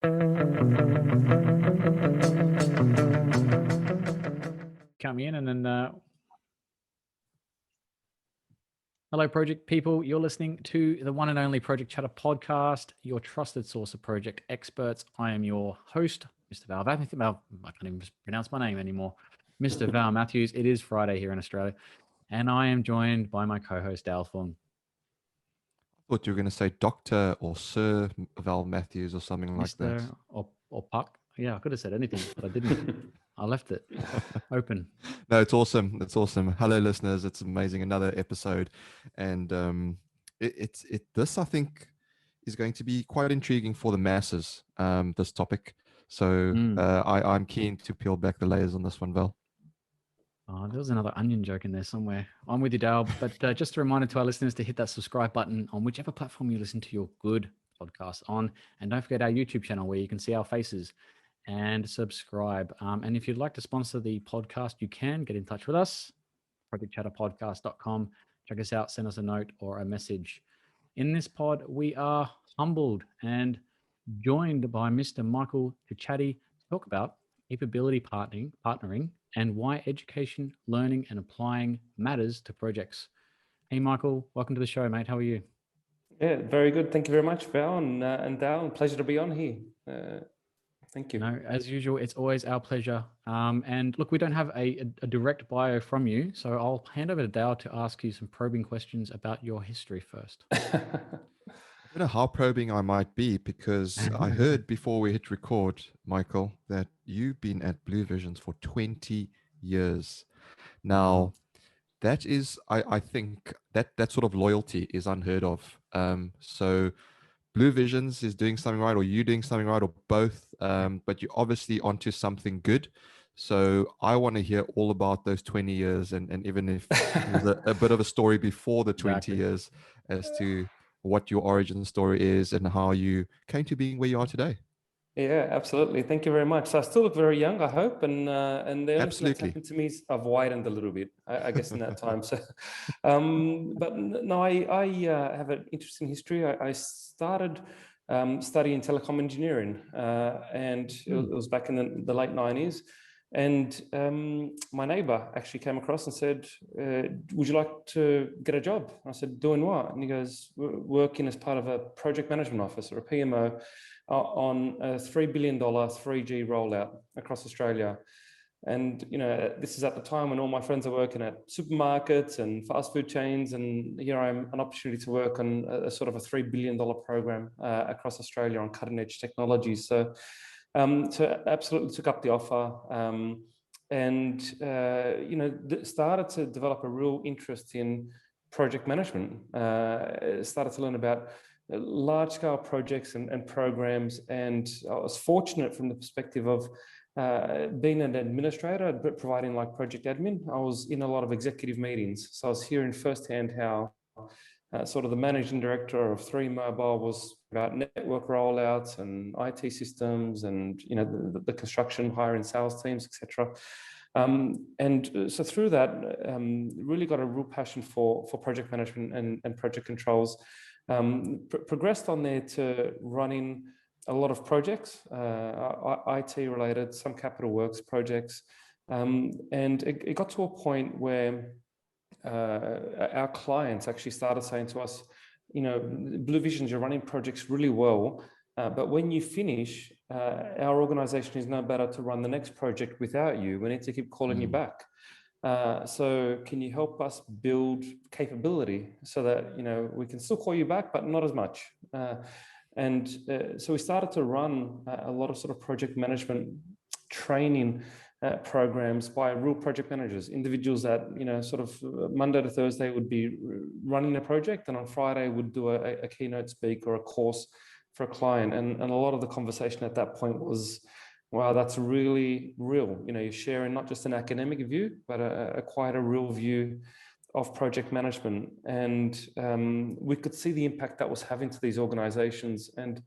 Come in and then hello, project people. You're listening to the one and only Project Chatter podcast, your trusted source of project experts. I am your host, Mr. Val. I can't even pronounce my name anymore. Mr. Val Matthews. It is Friday here in Australia, and I am joined by my co-host, Dale Fung. I thought you were going to say Dr. or Sir Val Matthews or something like that. Or Puck. Yeah, I could have said anything, but I didn't. I left it open. No, it's awesome. It's awesome. Hello, listeners. It's amazing. Another episode. And this, I think, is going to be quite intriguing for the masses, this topic. So I'm keen to peel back the layers on this one, Val. Oh, there was another onion joke in there somewhere. I'm with you, Dale. But just a reminder to our listeners to hit that subscribe button on whichever platform you listen to your good podcast on. And don't forget our YouTube channel where you can see our faces and subscribe. And if you'd like to sponsor the podcast, you can get in touch with us, projectchatterpodcast.com. Check us out, send us a note or a message. In this pod, we are humbled and joined by Mr. Michael Chachaty to talk about capability partnering, and why education, learning, and applying matters to projects. Hey, Michael, welcome to the show, mate. How are you? Yeah, very good. Thank you very much, Val and Dale. Pleasure to be on here. Thank you. No, as usual, it's always our pleasure. And look, we don't have a direct bio from you, so I'll hand over to Dale to ask you some probing questions about your history first. I don't know how probing I might be, because I heard before we hit record, Michael, that you've been at blueVisions for 20 years. Now, that is, I think that sort of loyalty is unheard of. So blueVisions is doing something right, or you doing something right, or both, but you're obviously onto something good. So I want to hear all about those 20 years, and even if there's a bit of a story before the 20 years as to what your origin story is and how you came to being where you are today. Yeah, absolutely. Thank you very much. So I still look very young, I hope, and the only thing that's happened to me is I've widened a little bit, I guess, in that time. So, but no, I have an interesting history. I started studying telecom engineering, and it was back in the late 90s. And my neighbor actually came across and said, would you like to get a job? I said, doing what? And he goes, working as part of a project management office or a PMO on a $3 billion 3G rollout across Australia. And, you know, this is at the time when all my friends are working at supermarkets and fast food chains. And here I am, an opportunity to work on a sort of a $3 billion program across Australia on cutting edge technologies. So absolutely took up the offer, and started to develop a real interest in project management. Started to learn about large-scale projects and programs, and I was fortunate from the perspective of being an administrator, but providing like project admin. I was in a lot of executive meetings, so I was hearing firsthand how sort of the managing director of 3 Mobile was about network rollouts and IT systems, and the construction, hiring, sales teams, etc. And so through that, really got a real passion for project management and project controls. Progressed on there to running a lot of projects, IT related, some capital works projects, and it got to a point where our clients actually started saying to us, blueVisions, you're running projects really well, but when you finish, our organization is no better to run the next project without you. We need to keep calling you back. So can you help us build capability so that, we can still call you back, but not as much. So we started to run a lot of sort of project management training programs by real project managers, individuals that, sort of Monday to Thursday would be running a project, and on Friday would do a keynote speak or a course for a client. And a lot of the conversation at that point was, wow, that's really real. You're sharing not just an academic view, but quite a real view of project management. And we could see the impact that was having to these organizations. And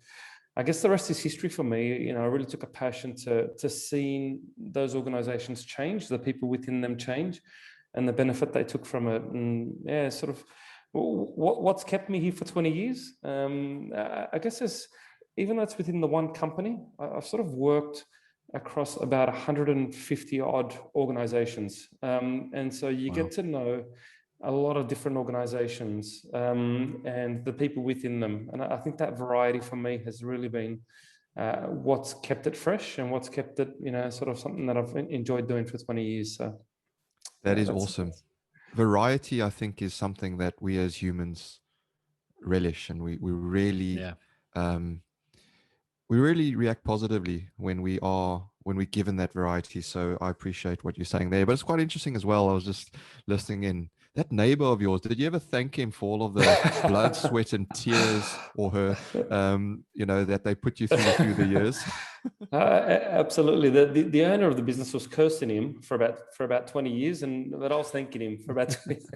I guess the rest is history for me. I really took a passion to seeing those organizations change, the people within them change, and the benefit they took from it. And sort of what's kept me here for 20 years. I guess there's even though it's within the one company, I've sort of worked across about 150 odd organizations. And so you get to know a lot of different organizations and the people within them. And I think that variety for me has really been what's kept it fresh and what's kept it, sort of something that I've enjoyed doing for 20 years. So that is awesome. Variety, I think, is something that we as humans relish, and we really we really react positively when we're given that variety. So I appreciate what you're saying there. But it's quite interesting as well. I was just listening in. That neighbor of yours, did you ever thank him for all of the blood, sweat, and tears, or her, that they put you through the years? Absolutely. The owner of the business was cursing him for about 20 years, but I was thanking him for about 20 years.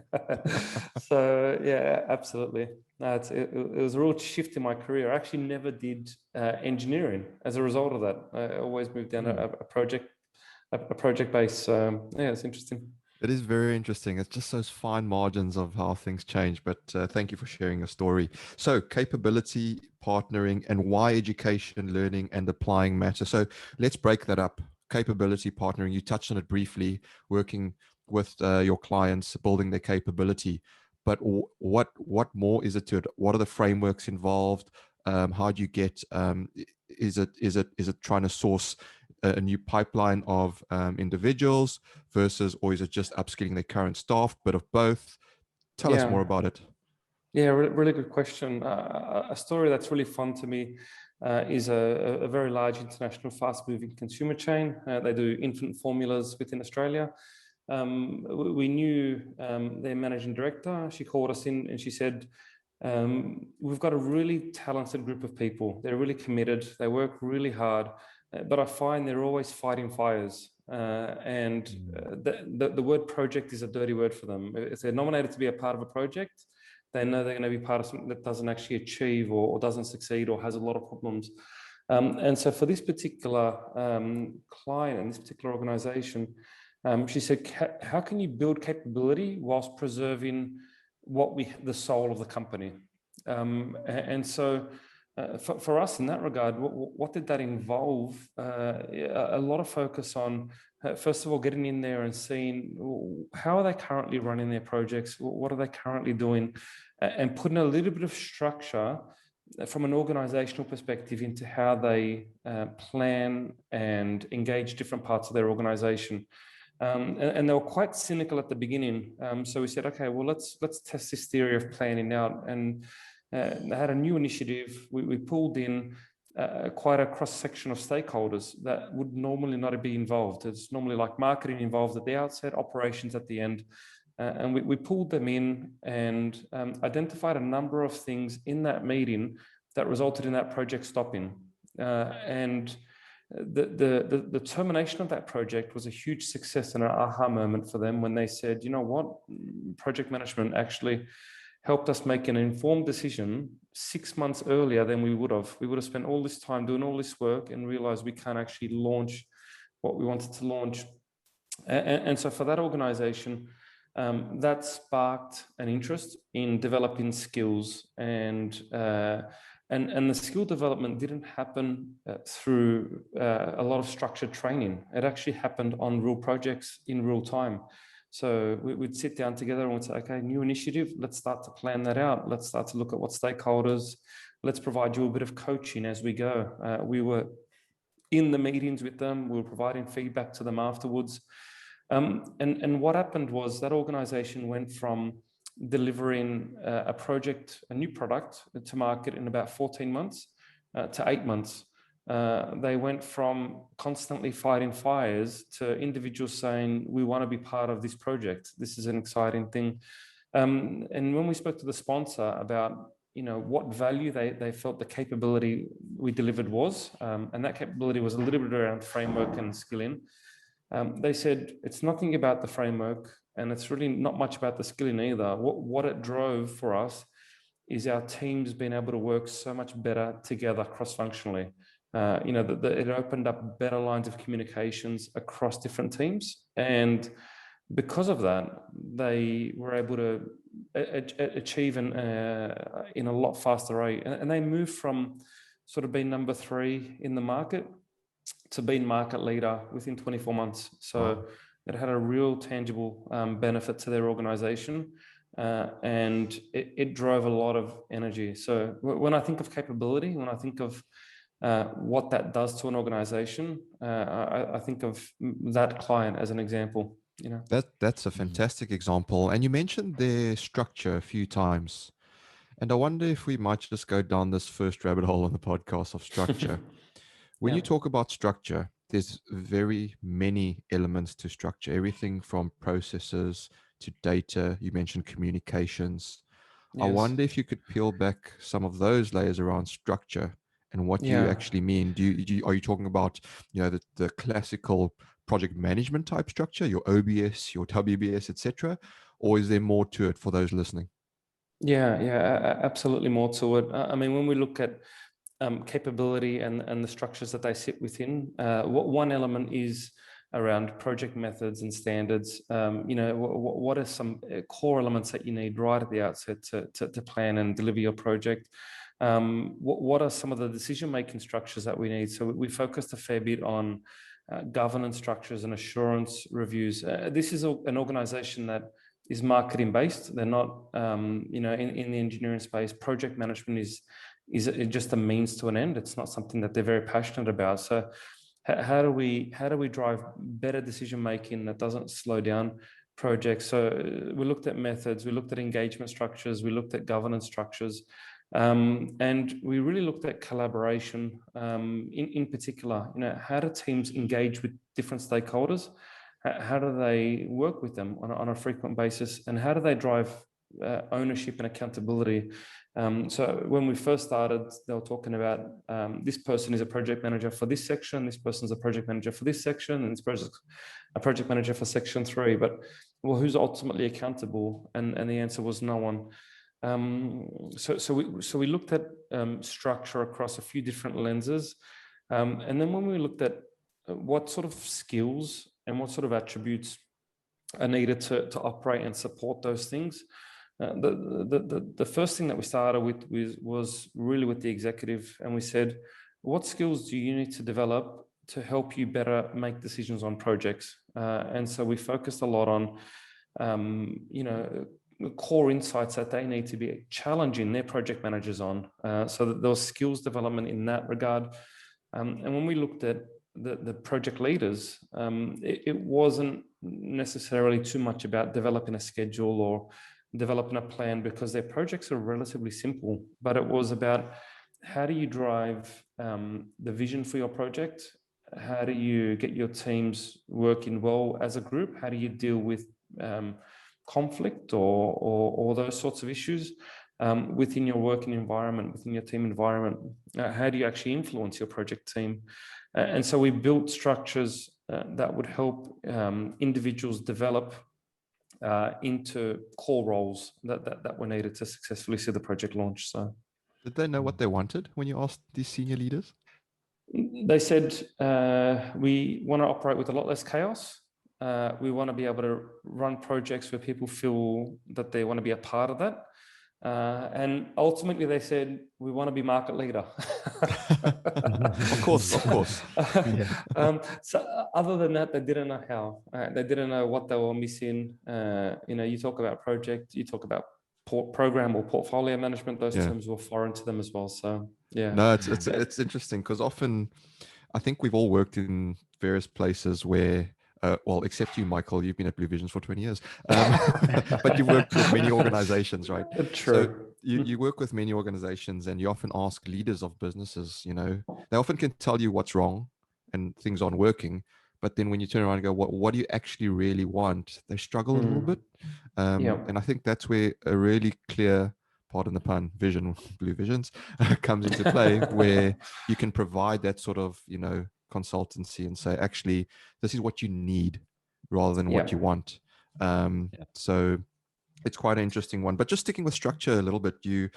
So yeah, absolutely. No, it was a real shift in my career. I actually never did engineering as a result of that. I always moved down a project base. Yeah, it's interesting. It is very interesting. It's just those fine margins of how things change. But thank you for sharing your story. So capability, partnering, and why education, learning, and applying matter. So let's break that up. Capability, partnering. You touched on it briefly, working with your clients, building their capability. But what more is it to it? What are the frameworks involved? How do you get? Is it trying to source a new pipeline of individuals versus, or is it just upskilling their current staff? Bit of both. Tell us more about it. Yeah, really good question. A story that's really fun to me is a very large international fast-moving consumer chain. They do infant formulas within Australia. We knew their managing director. She called us in and she said, we've got a really talented group of people. They're really committed. They work really hard. But I find they're always fighting fires. The word project is a dirty word for them. If they're nominated to be a part of a project, they know they're going to be part of something that doesn't actually achieve or doesn't succeed or has a lot of problems. And so for this particular client and this particular organization, she said, how can you build capability whilst preserving the soul of the company? For us in that regard, what did that involve? A lot of focus on, first of all, getting in there and seeing how are they currently running their projects, what are they currently doing, and putting a little bit of structure from an organizational perspective into how they plan and engage different parts of their organization. And they were quite cynical at the beginning. So we said, okay, well, let's test this theory of planning out. And they had a new initiative. We pulled in quite a cross-section of stakeholders that would normally not be involved. It's normally like marketing involved at the outset, operations at the end. And we pulled them in and identified a number of things in that meeting that resulted in that project stopping. And the termination of that project was a huge success and an aha moment for them when they said, you know what, project management actually helped us make an informed decision 6 months earlier than we would have. We would have spent all this time doing all this work and realized we can't actually launch what we wanted to launch. And so for that organization, that sparked an interest in developing skills, and the skill development didn't happen through a lot of structured training. It actually happened on real projects in real time. So we'd sit down together and we'd say, okay, new initiative, let's start to plan that out. Let's start to look at what stakeholders, let's provide you a bit of coaching as we go. We were in the meetings with them, we were providing feedback to them afterwards. And what happened was that organization went from delivering a new product to market in about 14 months to 8 months. They went from constantly fighting fires to individuals saying, we want to be part of this project. This is an exciting thing. And when we spoke to the sponsor about, what value they felt the capability we delivered was, and that capability was a little bit around framework and skilling, they said, it's nothing about the framework and it's really not much about the skilling either. What it drove for us is our teams being able to work so much better together cross-functionally. It opened up better lines of communications across different teams. And because of that, they were able to achieve in a lot faster rate. And they moved from sort of been number 3 in the market to being market leader within 24 months. So it had a real tangible benefit to their organization, and it drove a lot of energy. So when I think of capability, when I think of what that does to an organization, I think of that client as an example. You know, that's a fantastic example. And you mentioned their structure a few times. And I wonder if we might just go down this first rabbit hole on the podcast of structure. When you talk about structure, there's very many elements to structure, everything from processes to data. You mentioned communications. Yes. I wonder if you could peel back some of those layers around structure and what you actually mean. Are you talking about, the classical project management type structure, your OBS, your WBS, etc., or is there more to it for those listening? Yeah, absolutely more to it. I mean, when we look at capability and the structures that they sit within, one element is around project methods and standards. What are some core elements that you need right at the outset to plan and deliver your project? What are some of the decision-making structures that we need? So we focused a fair bit on governance structures and assurance reviews. This is an organization that is marketing based. They're not, in the engineering space. Project management is just a means to an end. It's not something that they're very passionate about. So how do we drive better decision making that doesn't slow down projects? So we looked at methods, we looked at engagement structures, we looked at governance structures, and we really looked at collaboration. In particular, how do teams engage with different stakeholders? How do they work with them on a frequent basis, and how do they drive ownership and accountability? So when we first started, they were talking about this person is a project manager for this section, this person's a project manager for this section, and this person's a project manager for section 3. But well, who's ultimately accountable? And the answer was no one. So we looked at structure across a few different lenses, and then when we looked at what sort of skills and what sort of attributes are needed to operate and support those things, the first thing that we started with was really with the executive, and we said, what skills do you need to develop to help you better make decisions on projects? And so we focused a lot on core insights that they need to be challenging their project managers on, so that there was skills development in that regard. And when we looked at the project leaders, it wasn't necessarily too much about developing a schedule or developing a plan, because their projects are relatively simple, but it was about how do you drive the vision for your project? How do you get your teams working well as a group? How do you deal with conflict or those sorts of issues within your working environment, within your team environment? How do you actually influence your project team? And so we built structures that would help individuals develop into core roles that were needed to successfully see the project launch. So, did they know what they wanted when you asked these senior leaders? They said, we want to operate with a lot less chaos. We want to be able to run projects where people feel that they want to be a part of that. And ultimately they said, we want to be market leader. Of course. So other than that, they didn't know how. They didn't know what they were missing. You talk about project, you talk about program or portfolio management, those terms were foreign to them as well. So yeah. No, it's interesting, because often I think we've all worked in various places where well, except you, Michael, you've been at blueVisions for 20 years, but you've worked with many organizations, right? True. So you work with many organizations, and you often ask leaders of businesses, they often can tell you what's wrong and things aren't working, but then when you turn around and go, what do you actually really want? They struggle a little bit. And I think that's where a really clear, pardon the pun, vision, blueVisions, comes into play, where you can provide that sort of, consultancy and say, actually, this is what you need rather than what you want. So it's quite an interesting one. But just sticking with structure a little bit, you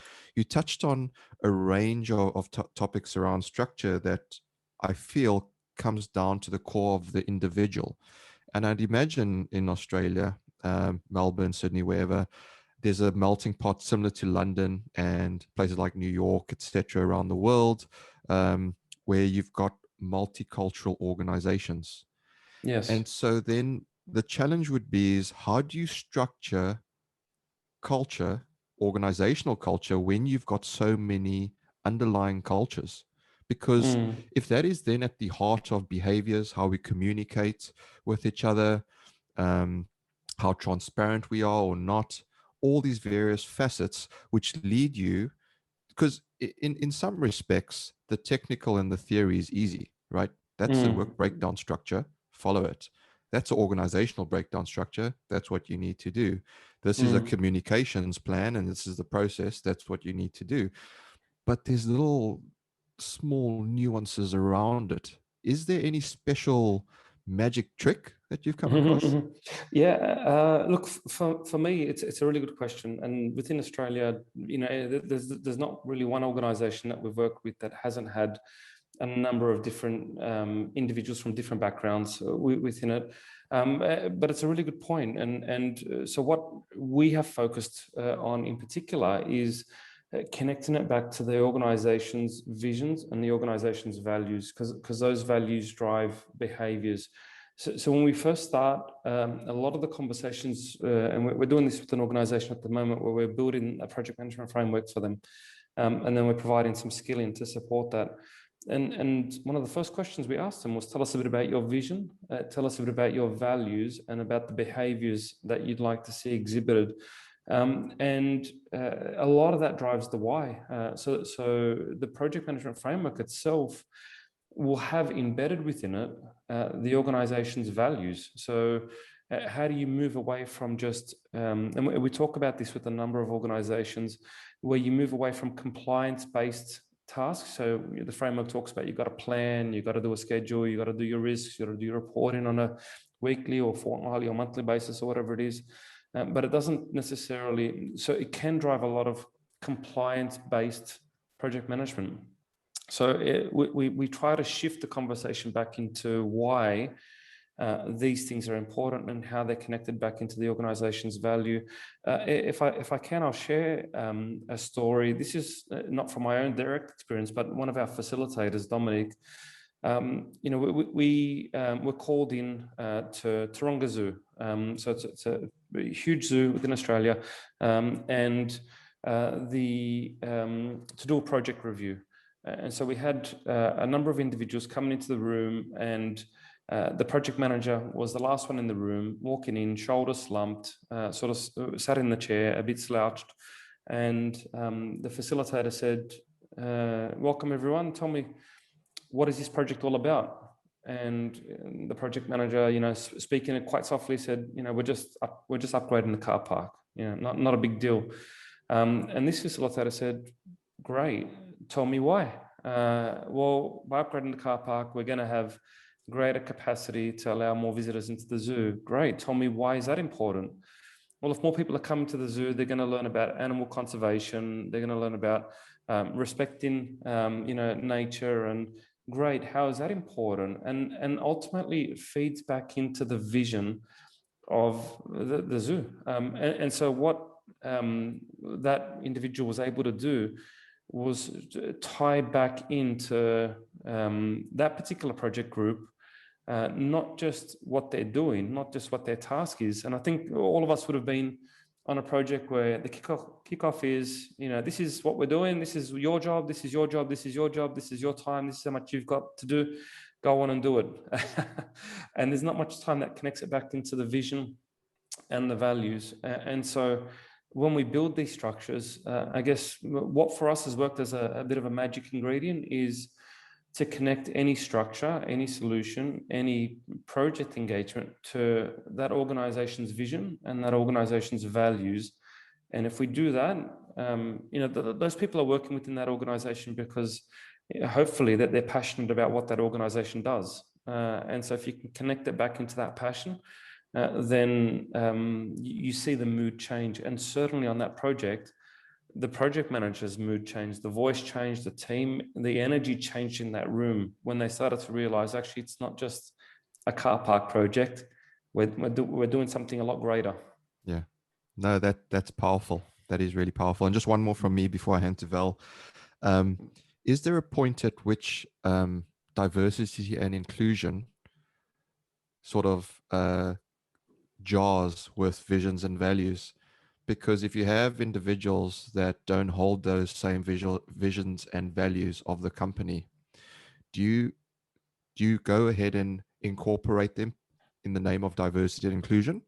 touched on a range of topics around structure that I feel comes down to the core of the individual. And I'd imagine in Australia, Melbourne, Sydney, wherever, there's a melting pot similar to London and places like New York, etc., around the world. where you've got multicultural organizations. Yes. And so then the challenge would be is how do you structure culture, organizational culture, when you've got so many underlying cultures? Because if that is then at the heart of behaviors, how we communicate with each other, how transparent we are or not, all these various facets which lead you, because in some respects, the technical and the theory is easy, right? That's the work breakdown structure, follow it. That's an organizational breakdown structure. That's what you need to do. This is a communications plan, and this is the process. That's what you need to do. But there's little small nuances around it. Is there any special magic trick that you've come across? Yeah, look, for me, it's a really good question. And within Australia, there's not really one organization that we've worked with that hasn't had a number of different individuals from different backgrounds within it. But it's a really good point. And so what we have focused on in particular is connecting it back to the organization's visions and the organization's values, because those values drive behaviors. So when we first start, a lot of the conversations, and we're doing this with an organization at the moment where we're building a project management framework for them, and then we're providing some skilling to support that. And one of the first questions we asked them was, tell us a bit about your vision, tell us a bit about your values and about the behaviors that you'd like to see exhibited. And a lot of that drives the why. So the project management framework itself will have embedded within it the organization's values. So how do you move away from just, and we talk about this with a number of organizations, where you move away from compliance-based tasks. So the framework talks about you've got a plan, you've got to do a schedule, you've got to do your risks, you've got to do your reporting on a weekly or fortnightly or monthly basis or whatever it is. But it doesn't necessarily, so it can drive a lot of compliance-based project management. So we try to shift the conversation back into why these things are important and how they're connected back into the organization's value. If I can, I'll share a story. This is not from my own direct experience, but one of our facilitators, Dominic. We were called in to Taronga Zoo. So it's a huge zoo within Australia, and to do a project review. And so we had a number of individuals coming into the room, and the project manager was the last one in the room, walking in, shoulders slumped, sort of sat in the chair, a bit slouched. And the facilitator said, welcome everyone, tell me, what is this project all about? And the project manager, speaking it quite softly, said, we're just upgrading the car park, not a big deal. And this facilitator said, great, tell me why. Well, by upgrading the car park, we're going to have greater capacity to allow more visitors into the zoo. Great, tell me why is that important? Well, if more people are coming to the zoo, they're going to learn about animal conservation. They're going to learn about respecting, nature. And great, how is that important? And ultimately, it feeds back into the vision of the zoo. And so what that individual was able to do was tie back into that particular project group, not just what they're doing, not just what their task is. And I think all of us would have been on a project where the kickoff is, this is what we're doing, this is your job, this is your job, this is your job, this is your time, this is how much you've got to do, go on and do it. And there's not much time that connects it back into the vision and the values. And so when we build these structures, I guess what for us has worked as a bit of a magic ingredient is to connect any structure, any solution, any project engagement to that organization's vision and that organization's values. And if we do that, those people are working within that organization because hopefully that they're passionate about what that organization does. And so if you can connect it back into that passion, then you see the mood change. And certainly on that project, the project manager's mood changed, the voice changed, the team, the energy changed in that room when they started to realize, actually, it's not just a car park project. We're doing something a lot greater. Yeah, no, that's powerful. That is really powerful. And just one more from me before I hand to Val. is there a point at which diversity and inclusion sort of jars with visions and values? Because if you have individuals that don't hold those same visions and values of the company, do you go ahead and incorporate them in the name of diversity and inclusion?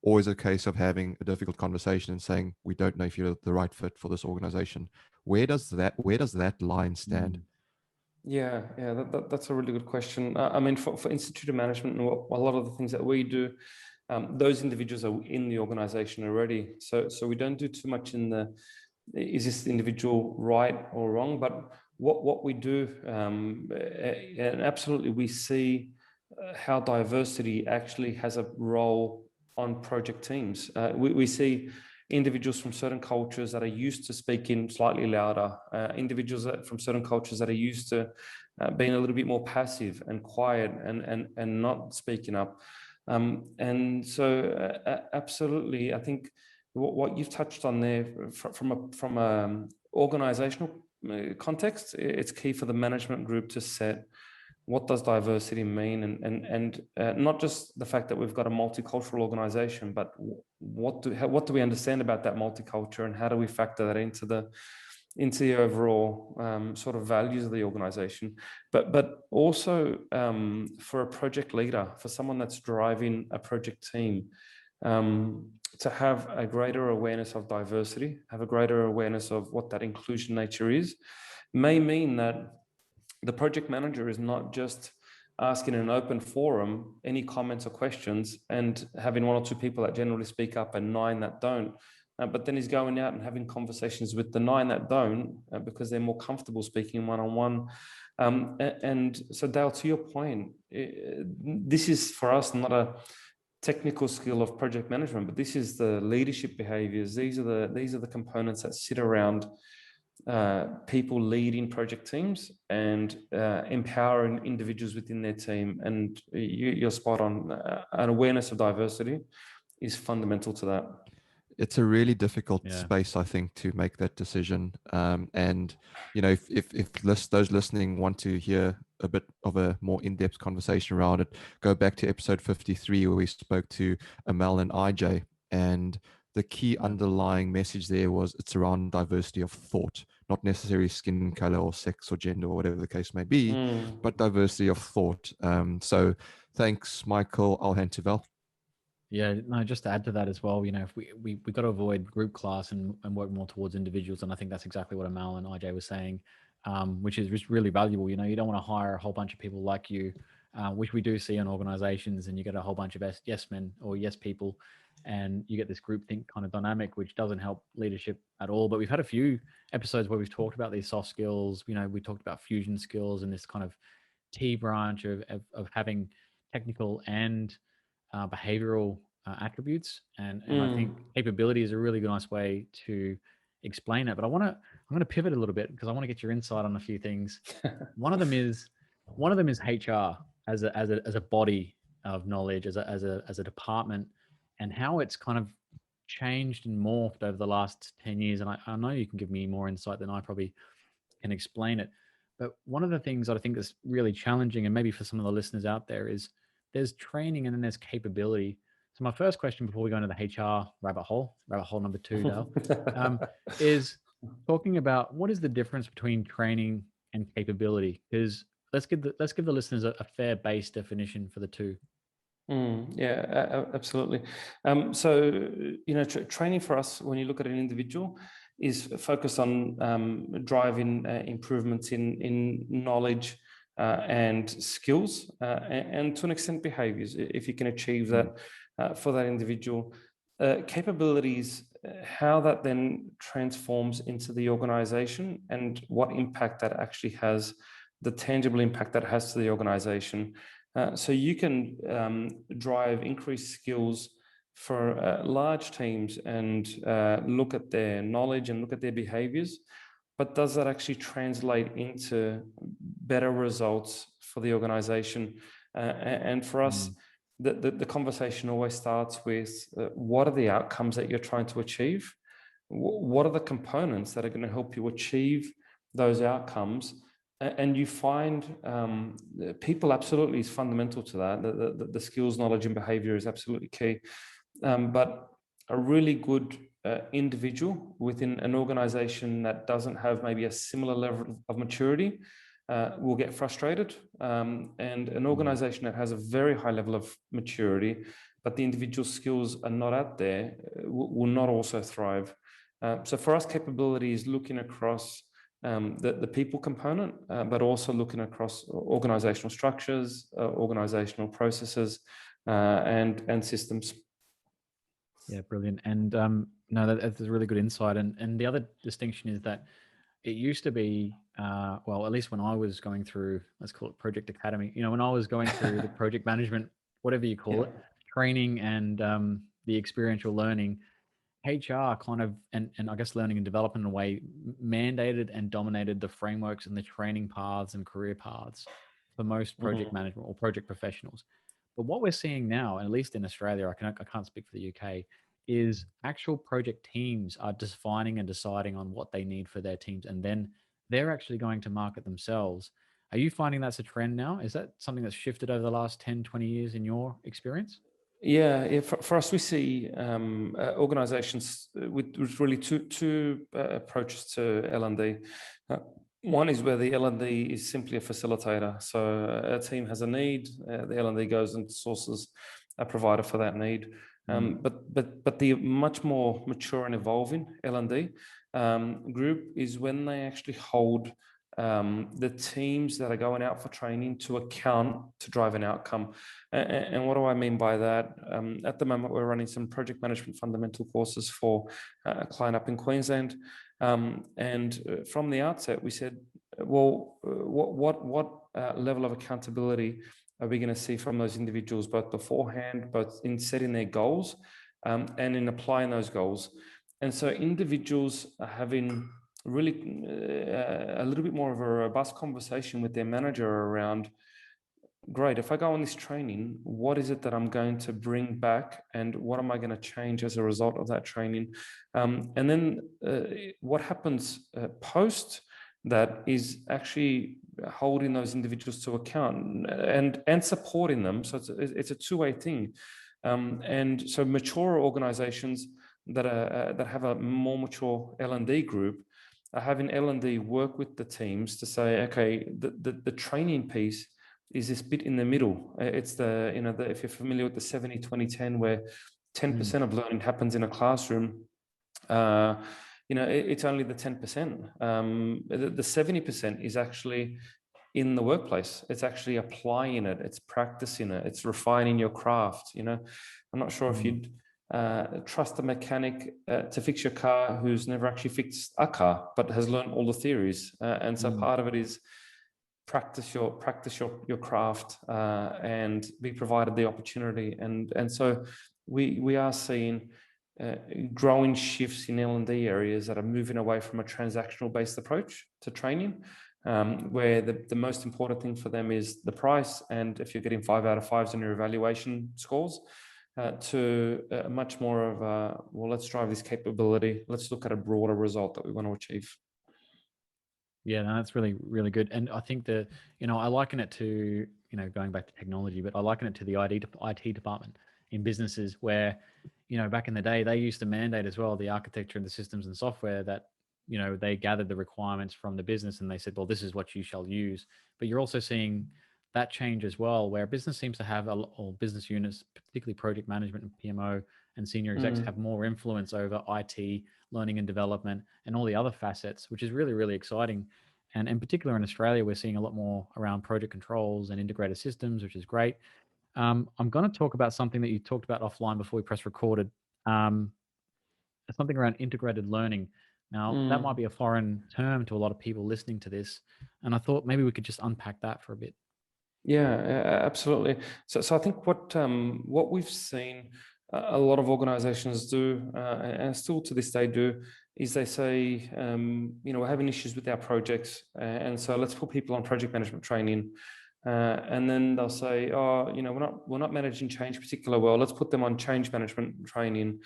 Or is it a case of having a difficult conversation and saying, we don't know if you're the right fit for this organization? Where does that line stand? Yeah, that's a really good question. I mean, for institute of management and a lot of the things that we do, those individuals are in the organization already. So we don't do too much in the, is this individual right or wrong? But what we do, and absolutely we see how diversity actually has a role on project teams. We see individuals from certain cultures that are used to speaking slightly louder, individuals from certain cultures that are used to being a little bit more passive and quiet and not speaking up. And so absolutely, I think what you've touched on there from a organizational context, it's key for the management group to set what does diversity mean, and not just the fact that we've got a multicultural organization, but what do we understand about that multicultural, and how do we factor that into the overall sort of values of the organization, but also for a project leader, for someone that's driving a project team, to have a greater awareness of diversity, have a greater awareness of what that inclusion nature is, may mean that the project manager is not just asking in an open forum any comments or questions and having one or two people that generally speak up and 9 that don't, but then he's going out and having conversations with the 9 that don't, because they're more comfortable speaking one-on-one. And so Dale, to your point, this is for us not a technical skill of project management, but this is the leadership behaviors. These are the components that sit around people leading project teams and empowering individuals within their team. And you're spot on. An awareness of diversity is fundamental to that. It's a really difficult space, I think, to make that decision. And you know, if those listening want to hear a bit of a more in-depth conversation around it, go back to episode 53 where we spoke to Amel and IJ, and the key underlying message there was it's around diversity of thought, not necessarily skin color or sex or gender or whatever the case may be, but diversity of thought. So thanks, Michael. I'll hand to Val. Yeah, no, just to add to that as well, you know, if we got to avoid group class and work more towards individuals. And I think that's exactly what Amal and IJ were saying, which is just really valuable. You know, you don't want to hire a whole bunch of people like you, which we do see in organizations, and you get a whole bunch of yes men or yes people, and you get this groupthink kind of dynamic, which doesn't help leadership at all. But we've had a few episodes where we've talked about these soft skills. You know, we talked about fusion skills and this kind of T branch of having technical and behavioral attributes, and I think capability is a really nice way to explain it. But I'm going to pivot a little bit because I want to get your insight on a few things. One of them is HR as a body of knowledge, as a department, and how it's kind of changed and morphed over the last 10 years. And I know you can give me more insight than I probably can explain it. But one of the things that I think is really challenging, and maybe for some of the listeners out there, is there's training and then there's capability. So my first question before we go into the HR rabbit hole number 2, Dale, is talking about what is the difference between training and capability? Because let's give the listeners a fair base definition for the two. Yeah, absolutely. So, you know, training for us, when you look at an individual, is focused on driving improvements in knowledge and skills, and to an extent behaviors, if you can achieve that for that individual. Capabilities, how that then transforms into the organization and what impact that actually has, the tangible impact that has to the organization. So you can drive increased skills for large teams and look at their knowledge and look at their behaviors, but does that actually translate into better results for the organization? And for us, the conversation always starts with what are the outcomes that you're trying to achieve? What are the components that are going to help you achieve those outcomes. And you find people absolutely is fundamental to that. The skills, knowledge, and behavior is absolutely key. But a really good individual within an organization that doesn't have maybe a similar level of maturity will get frustrated. And an organization that has a very high level of maturity, but the individual skills are not out there, will not also thrive. So for us, capability is looking across the people component, but also looking across organizational structures, organizational processes, and systems. Yeah, brilliant. And no, that's a really good insight. And the other distinction is that it used to be, well, at least when I was going through, let's call it Project Academy, when I was going through the project management, whatever you call it, training and the experiential learning, HR kind of, and I guess learning and development in a way, mandated and dominated the frameworks and the training paths and career paths for most project management or project professionals. But what we're seeing now, and at least in Australia, I can't speak for the UK, is actual project teams are defining and deciding on what they need for their teams, and then they're actually going to market themselves. Are you finding that's a trend now? Is that something that's shifted over the last 10, 20 years in your experience? Yeah, for us, we see organizations with really two approaches to L&D. One is where the L&D is simply a facilitator. So a team has a need, the L&D goes and sources a provider for that need. But the much more mature and evolving L&D group is when they actually hold the teams that are going out for training to account to drive an outcome. And what do I mean by that? At the moment, we're running some project management fundamental courses for a client up in Queensland. And from the outset, we said, well, what level of accountability are we going to see from those individuals, both beforehand, both in setting their goals and in applying those goals? And so individuals are having really a little bit more of a robust conversation with their manager around, great, if I go on this training, what is it that I'm going to bring back and what am I going to change as a result of that training? And then what happens post that is actually holding those individuals to account and supporting them. So it's a two-way thing. And so mature organizations that have a more mature L&D group are having L&D work with the teams to say, okay, the training piece is this bit in the middle. It's if you're familiar with the 70-20-10, where 10% of learning happens in a classroom, it's only the 10%. The 70% is actually in the workplace. It's actually applying it. It's practicing it. It's refining your craft. I'm not sure if you'd trust a mechanic to fix your car who's never actually fixed a car, but has learned all the theories. And so part of it is practice your craft and be provided the opportunity. And so we are seeing growing shifts in L&D areas that are moving away from a transactional based approach to training, where the most important thing for them is the price. And if you're getting 5 out of 5s on your evaluation scores, to much more of a, well, let's drive this capability. Let's look at a broader result that we want to achieve. Yeah, no, that's really, really good. And I think that, I liken it to, going back to technology, but I liken it to the IT department in businesses where, back in the day, they used to mandate as well the architecture and the systems and software that, they gathered the requirements from the business and they said, well, this is what you shall use. But you're also seeing that change as well, where business seems to have, or business units, particularly project management and PMO and senior execs, have more influence over IT, learning and development, and all the other facets, which is really, really exciting. And in particular in Australia, we're seeing a lot more around project controls and integrated systems, which is great. I'm going to talk about something that you talked about offline before we press recorded, something around integrated learning. Now, that might be a foreign term to a lot of people listening to this, and I thought maybe we could just unpack that for a bit. Yeah, absolutely. So I think what we've seen a lot of organizations do, and still to this day do, is they say, we're having issues with our projects, and so let's put people on project management training. And then they'll say, we're not managing change particularly well. Let's put them on change management training.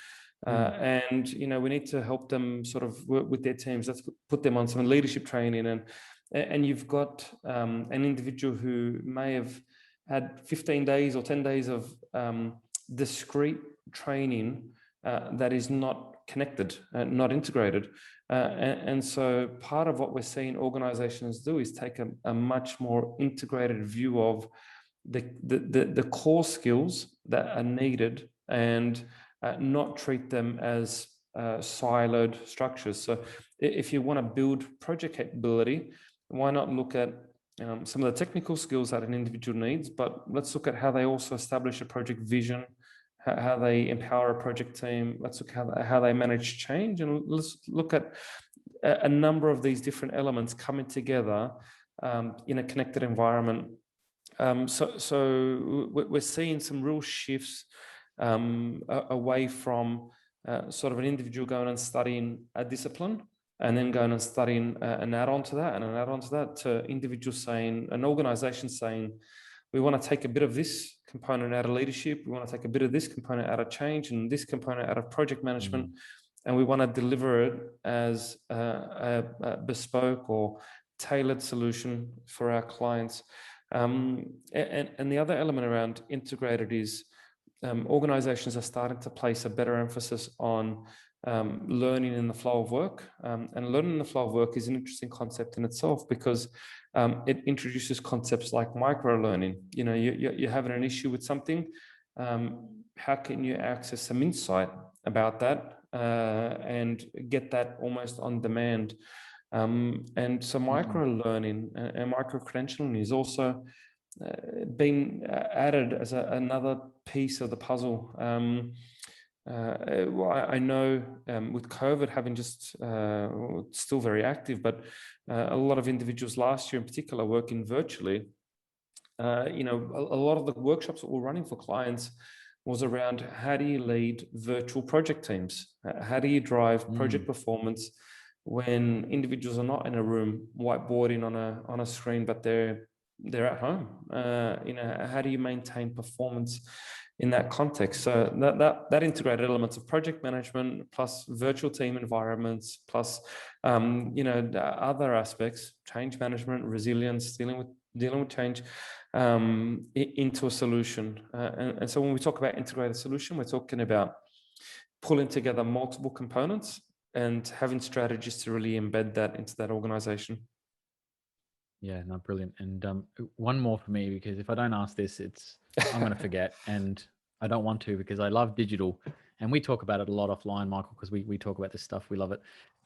And, you know, we need to help them sort of work with their teams. Let's put them on some leadership training. And you've got an individual who may have had 15 days or 10 days of discrete training that is not connected, not integrated. And so part of what we're seeing organizations do is take a much more integrated view of the core skills that are needed and not treat them as siloed structures. So if you want to build project capability, why not look at some of the technical skills that an individual needs, but let's look at how they also establish a project vision, how they empower a project team. Let's look at how they manage change, and let's look at a number of these different elements coming together in a connected environment. So we're seeing some real shifts away from sort of an individual going and studying a discipline and then going and studying an add-on to that and an add-on to that, to individuals saying, an organization saying, we want to take a bit of this component out of leadership, we want to take a bit of this component out of change and this component out of project management, and we want to deliver it as a bespoke or tailored solution for our clients. And the other element around integrated is organizations are starting to place a better emphasis on learning in the flow of work. And learning in the flow of work is an interesting concept in itself, because it introduces concepts like microlearning. You know, you're having an issue with something. How can you access some insight about that and get that almost on demand? And so microlearning and micro-credentialing is also been added as another piece of the puzzle. Well, I know with COVID having just still very active, but a lot of individuals last year in particular working virtually, you know, a lot of the workshops that we're running for clients was around how do you lead virtual project teams? How do you drive project performance when individuals are not in a room whiteboarding on a screen, but they're at home? You know, how do you maintain performance in that context? So that integrated elements of project management plus virtual team environments plus you know, other aspects, change management, resilience, dealing with change into a solution. And so when we talk about integrated solution, we're talking about pulling together multiple components and having strategies to really embed that into that organization. Yeah, no, brilliant. And one more for me, because if I don't ask this, I'm going to forget, and I don't want to, because I love digital, and we talk about it a lot offline, Michael, because we talk about this stuff. We love it.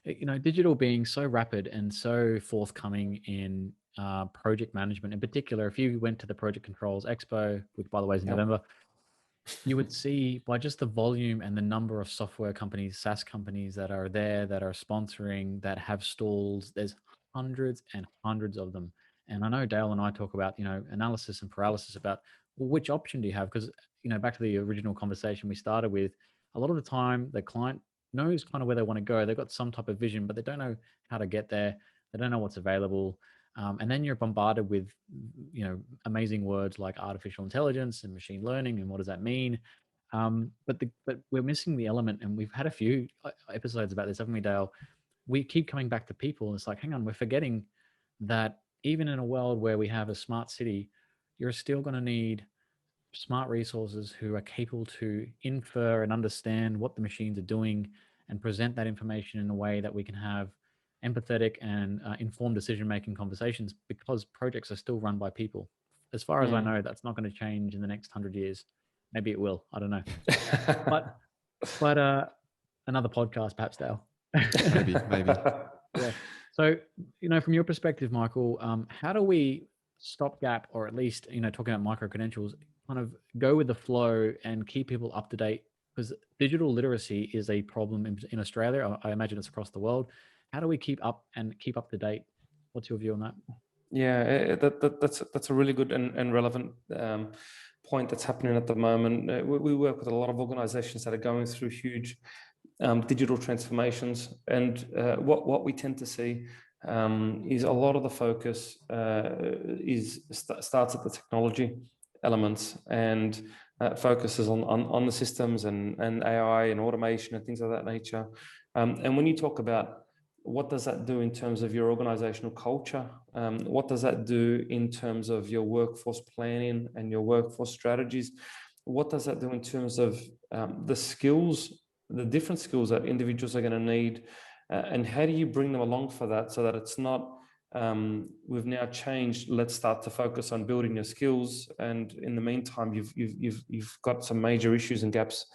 You know, digital being so rapid and so forthcoming in project management in particular. If you went to the Project Controls Expo, which by the way is in November, you would see by just the volume and the number of software companies, SaaS companies that are there, that are sponsoring, that have stalls. There's hundreds and hundreds of them. And I know Dale and I talk about, you know, analysis and paralysis about, well, which option do you have? Because, you know, back to the original conversation we started with, a lot of the time the client knows kind of where they want to go. They've got some type of vision, but they don't know how to get there. They don't know what's available. And then you're bombarded with, you know, amazing words like artificial intelligence and machine learning, and what does that mean? But we're missing the element, and we've had a few episodes about this, haven't we, Dale? We keep coming back to people, and it's like, hang on, we're forgetting that even in a world where we have a smart city, you're still going to need smart resources who are capable to infer and understand what the machines are doing and present that information in a way that we can have empathetic and informed decision-making conversations, because projects are still run by people. As far as I know, that's not going to change in the next 100 years. Maybe it will. I don't know. but another podcast, perhaps, Dale. maybe. Yeah. So, you know, from your perspective, Michael, how do we stopgap, or at least, you know, talking about micro-credentials, kind of go with the flow and keep people up to date? Because digital literacy is a problem in Australia. I imagine it's across the world. How do we keep up to date? What's your view on that? Yeah, that's a really good and relevant point that's happening at the moment. We work with a lot of organizations that are going through huge digital transformations, and what we tend to see is a lot of the focus starts at the technology elements, and focuses on the systems and AI and automation and things of that nature. And when you talk about what does that do in terms of your organizational culture? What does that do in terms of your workforce planning and your workforce strategies? What does that do in terms of the skills, the different skills that individuals are going to need? And how do you bring them along for that so that it's not, we've now changed, let's start to focus on building your skills. And in the meantime, you've got some major issues and gaps.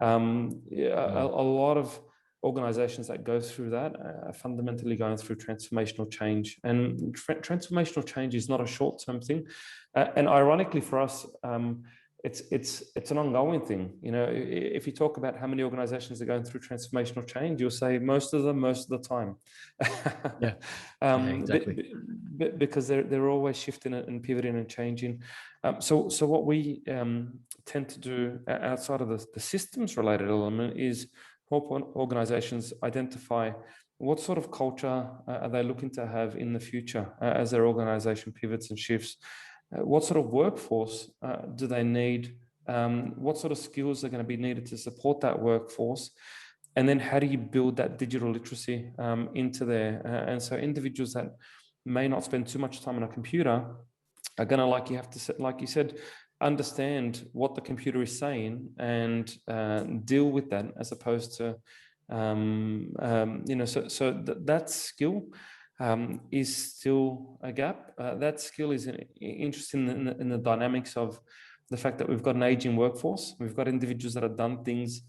A lot of organizations that go through that are fundamentally going through transformational change, and transformational change is not a short-term thing. And ironically for us, it's an ongoing thing. You know, if you talk about how many organizations are going through transformational change, you'll say most of them, most of the time. Yeah, exactly. Because they're always shifting and pivoting and changing. So what we tend to do outside of the systems related element is help organizations identify what sort of culture are they looking to have in the future as their organization pivots and shifts. What sort of workforce do they need? What sort of skills are going to be needed to support that workforce? And then how do you build that digital literacy into there? And so individuals that may not spend too much time on a computer are going to, like you said, understand what the computer is saying and deal with that, as opposed to, that skill is still a gap. That skill is interesting in the dynamics of the fact that we've got an aging workforce. We've got individuals that have done things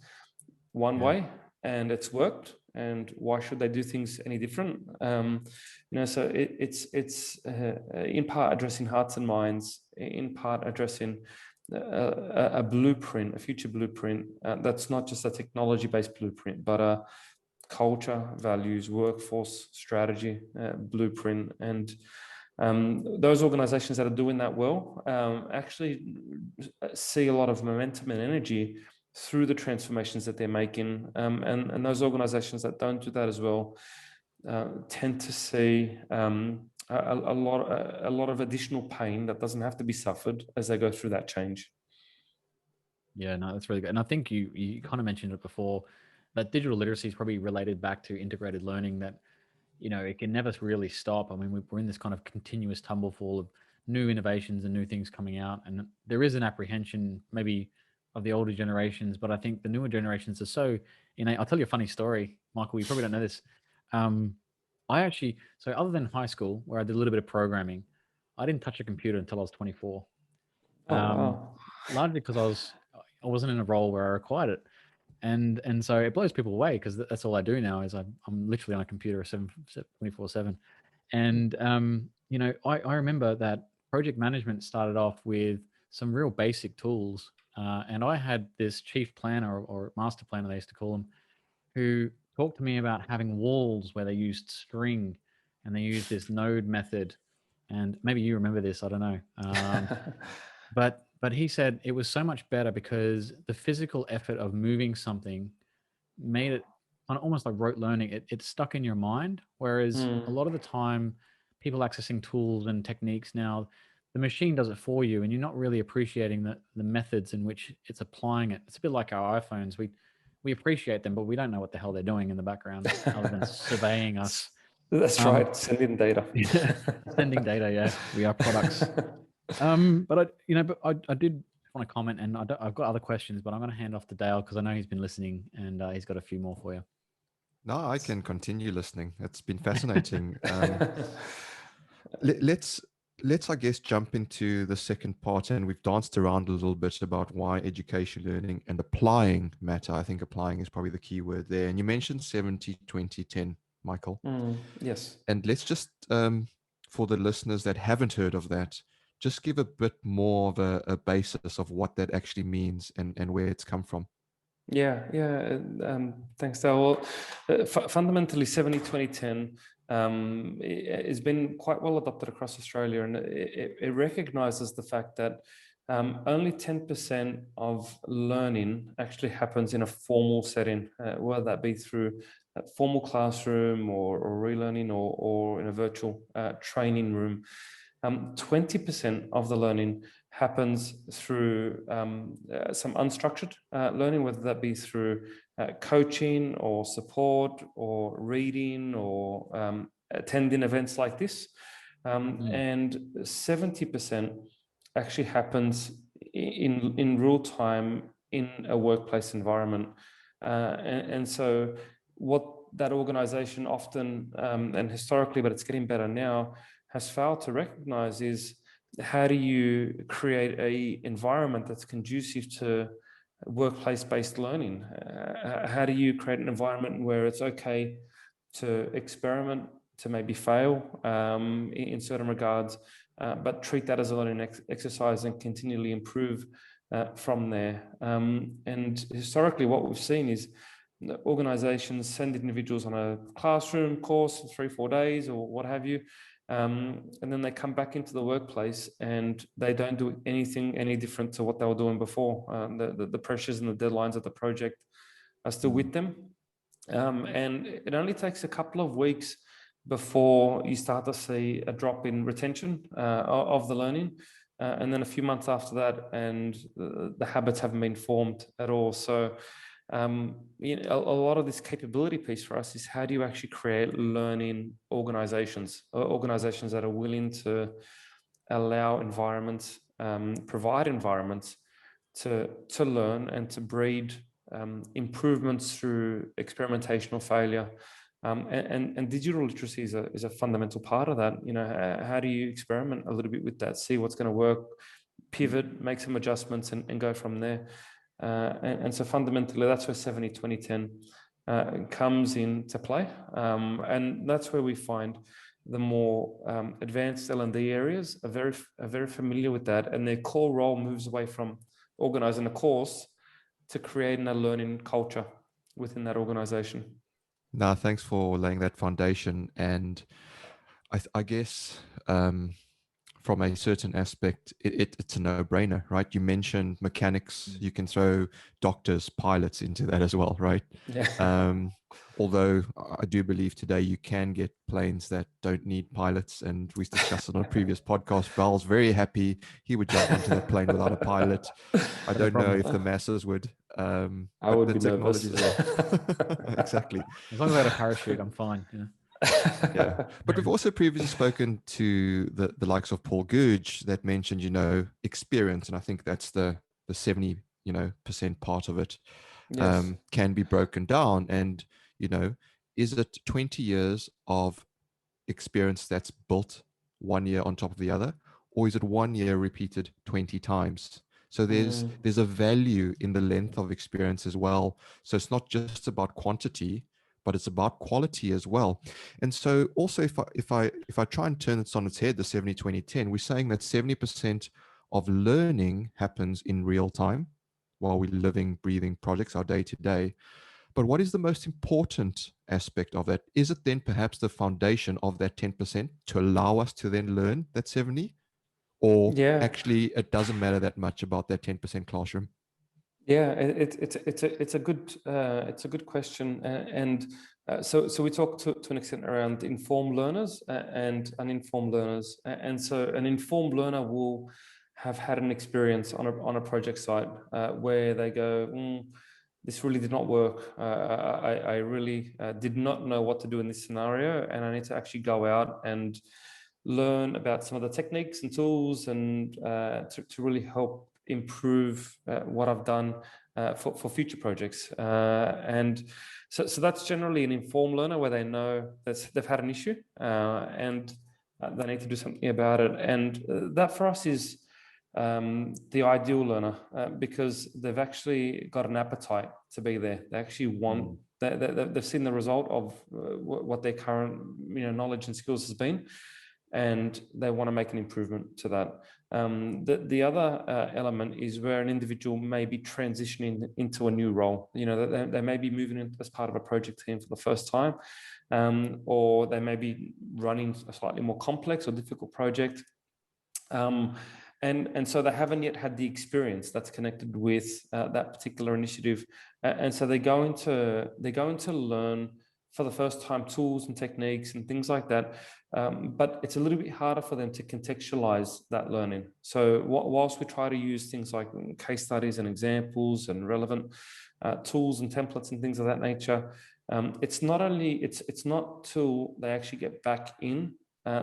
one way and it's worked, and why should they do things any different? So it's in part addressing hearts and minds, in part addressing a blueprint, a future blueprint that's not just a technology-based blueprint, but a culture, values, workforce strategy blueprint. And those organizations that are doing that well actually see a lot of momentum and energy through the transformations that they're making. And those organizations that don't do that as well tend to see a lot of additional pain that doesn't have to be suffered as they go through that change. Yeah, no, that's really good. And I think you kind of mentioned it before, that digital literacy is probably related back to integrated learning, that, you know, it can never really stop. I mean, we're in this kind of continuous tumbleful of new innovations and new things coming out. And there is an apprehension maybe of the older generations, but I think the newer generations are so innate. I'll tell you a funny story, Michael, you probably don't know this. So other than high school, where I did a little bit of programming, I didn't touch a computer until I was 24. Wow. Largely because I wasn't in a role where I required it. And so it blows people away, because that's all I do now is I'm literally on a computer 24/7. And, I remember that project management started off with some real basic tools. And I had this chief planner or master planner, they used to call them, who talked to me about having walls where they used string and they used this node method. And maybe you remember this, I don't know. But he said it was so much better because the physical effort of moving something made it kind of almost like rote learning. It stuck in your mind. Whereas a lot of the time, people accessing tools and techniques now, the machine does it for you, and you're not really appreciating the methods in which it's applying it. It's a bit like our iPhones. We appreciate them, but we don't know what the hell they're doing in the background other than surveying us. That's right. Sending data. Sending data. Yeah, we are products. But I did want to comment, and I've got other questions, but I'm going to hand off to Dale because I know he's been listening, and he's got a few more for you. No, I can continue listening. It's been fascinating. Let's I guess jump into the second part, and we've danced around a little bit about why education, learning, and applying matter. I think applying is probably the key word there. And you mentioned 70-20-10, Michael. Yes. And let's just for the listeners that haven't heard of that, just give a bit more of a basis of what that actually means and where it's come from. Yeah. Thanks, Dale. Well, fundamentally, 70-20-10 has been quite well adopted across Australia, and it recognises the fact that only 10% of learning actually happens in a formal setting, whether that be through a formal classroom or relearning or in a virtual training room. 20% of the learning happens through some unstructured learning, whether that be through coaching or support or reading or attending events like this. And 70% actually happens in real time in a workplace environment. And so what that organization often, and historically, but it's getting better now, has failed to recognize is, how do you create an environment that's conducive to workplace-based learning? How do you create an environment where it's okay to experiment, to maybe fail in certain regards, but treat that as a learning exercise and continually improve from there? And historically, what we've seen is organizations send individuals on a classroom course, 3-4 days or what have you, and then they come back into the workplace and they don't do anything any different to what they were doing before. The pressures and the deadlines of the project are still with them. And it only takes a couple of weeks before you start to see a drop in retention of the learning. And then a few months after that, and the habits haven't been formed at all. So you know, a lot of this capability piece for us is, how do you actually create learning organizations that are willing to allow environments, provide environments to learn and to breed improvements through experimentational failure. And digital literacy is a fundamental part of that. You know, how do you experiment a little bit with that, see what's going to work, pivot, make some adjustments, and go from there. And so fundamentally, that's where 70-20-10 comes into play. And that's where we find the more advanced L&D areas are very familiar with that. And their core role moves away from organizing a course to creating a learning culture within that organization. No, thanks for laying that foundation. And I guess from a certain aspect, it's a no-brainer, right? You mentioned mechanics. You can throw doctors, pilots into that as well, right? Yeah. Although I do believe today you can get planes that don't need pilots, and we discussed it on a previous podcast. Val's very happy he would jump onto that plane without a pilot. I don't know if the masses would. I but would the be technology nervous. there. Exactly. As long as I had a parachute, I'm fine. You know? Yeah, but we've also previously spoken to the likes of Paul Googe that mentioned, you know, experience, and I think that's the 70% part of it. Yes. Can be broken down, and you know, is it 20 years of experience that's built 1 year on top of the other, or is it 1 year repeated 20 times? So there's a value in the length of experience as well. So it's not just about quantity, but it's about quality as well. And so also, if I try and turn this on its head, the 70-20-10, we're saying that 70% of learning happens in real time while we're living, breathing projects, our day to day. But what is the most important aspect of that? Is it then perhaps the foundation of that 10% to allow us to then learn that 70? Or actually it doesn't matter that much about that 10% classroom? Yeah, it's a good question, and so we talk to an extent around informed learners and uninformed learners, and so an informed learner will have had an experience on a project site where they go, this really did not work. I really did not know what to do in this scenario, and I need to actually go out and learn about some of the techniques and tools and to really help improve what I've done for future projects. And so that's generally an informed learner where they know that they've had an issue and they need to do something about it. And that for us is the ideal learner because they've actually got an appetite to be there. They actually want, they've seen the result of what their current knowledge and skills has been, and they want to make an improvement to that. The other element is where an individual may be transitioning into a new role. They may be moving in as part of a project team for the first time, or they may be running a slightly more complex or difficult project. And so they haven't yet had the experience that's connected with that particular initiative. And so they're going to learn for the first time tools and techniques and things like that. But it's a little bit harder for them to contextualize that learning. So whilst we try to use things like case studies and examples and relevant tools and templates and things of that nature, it's not till they actually get back in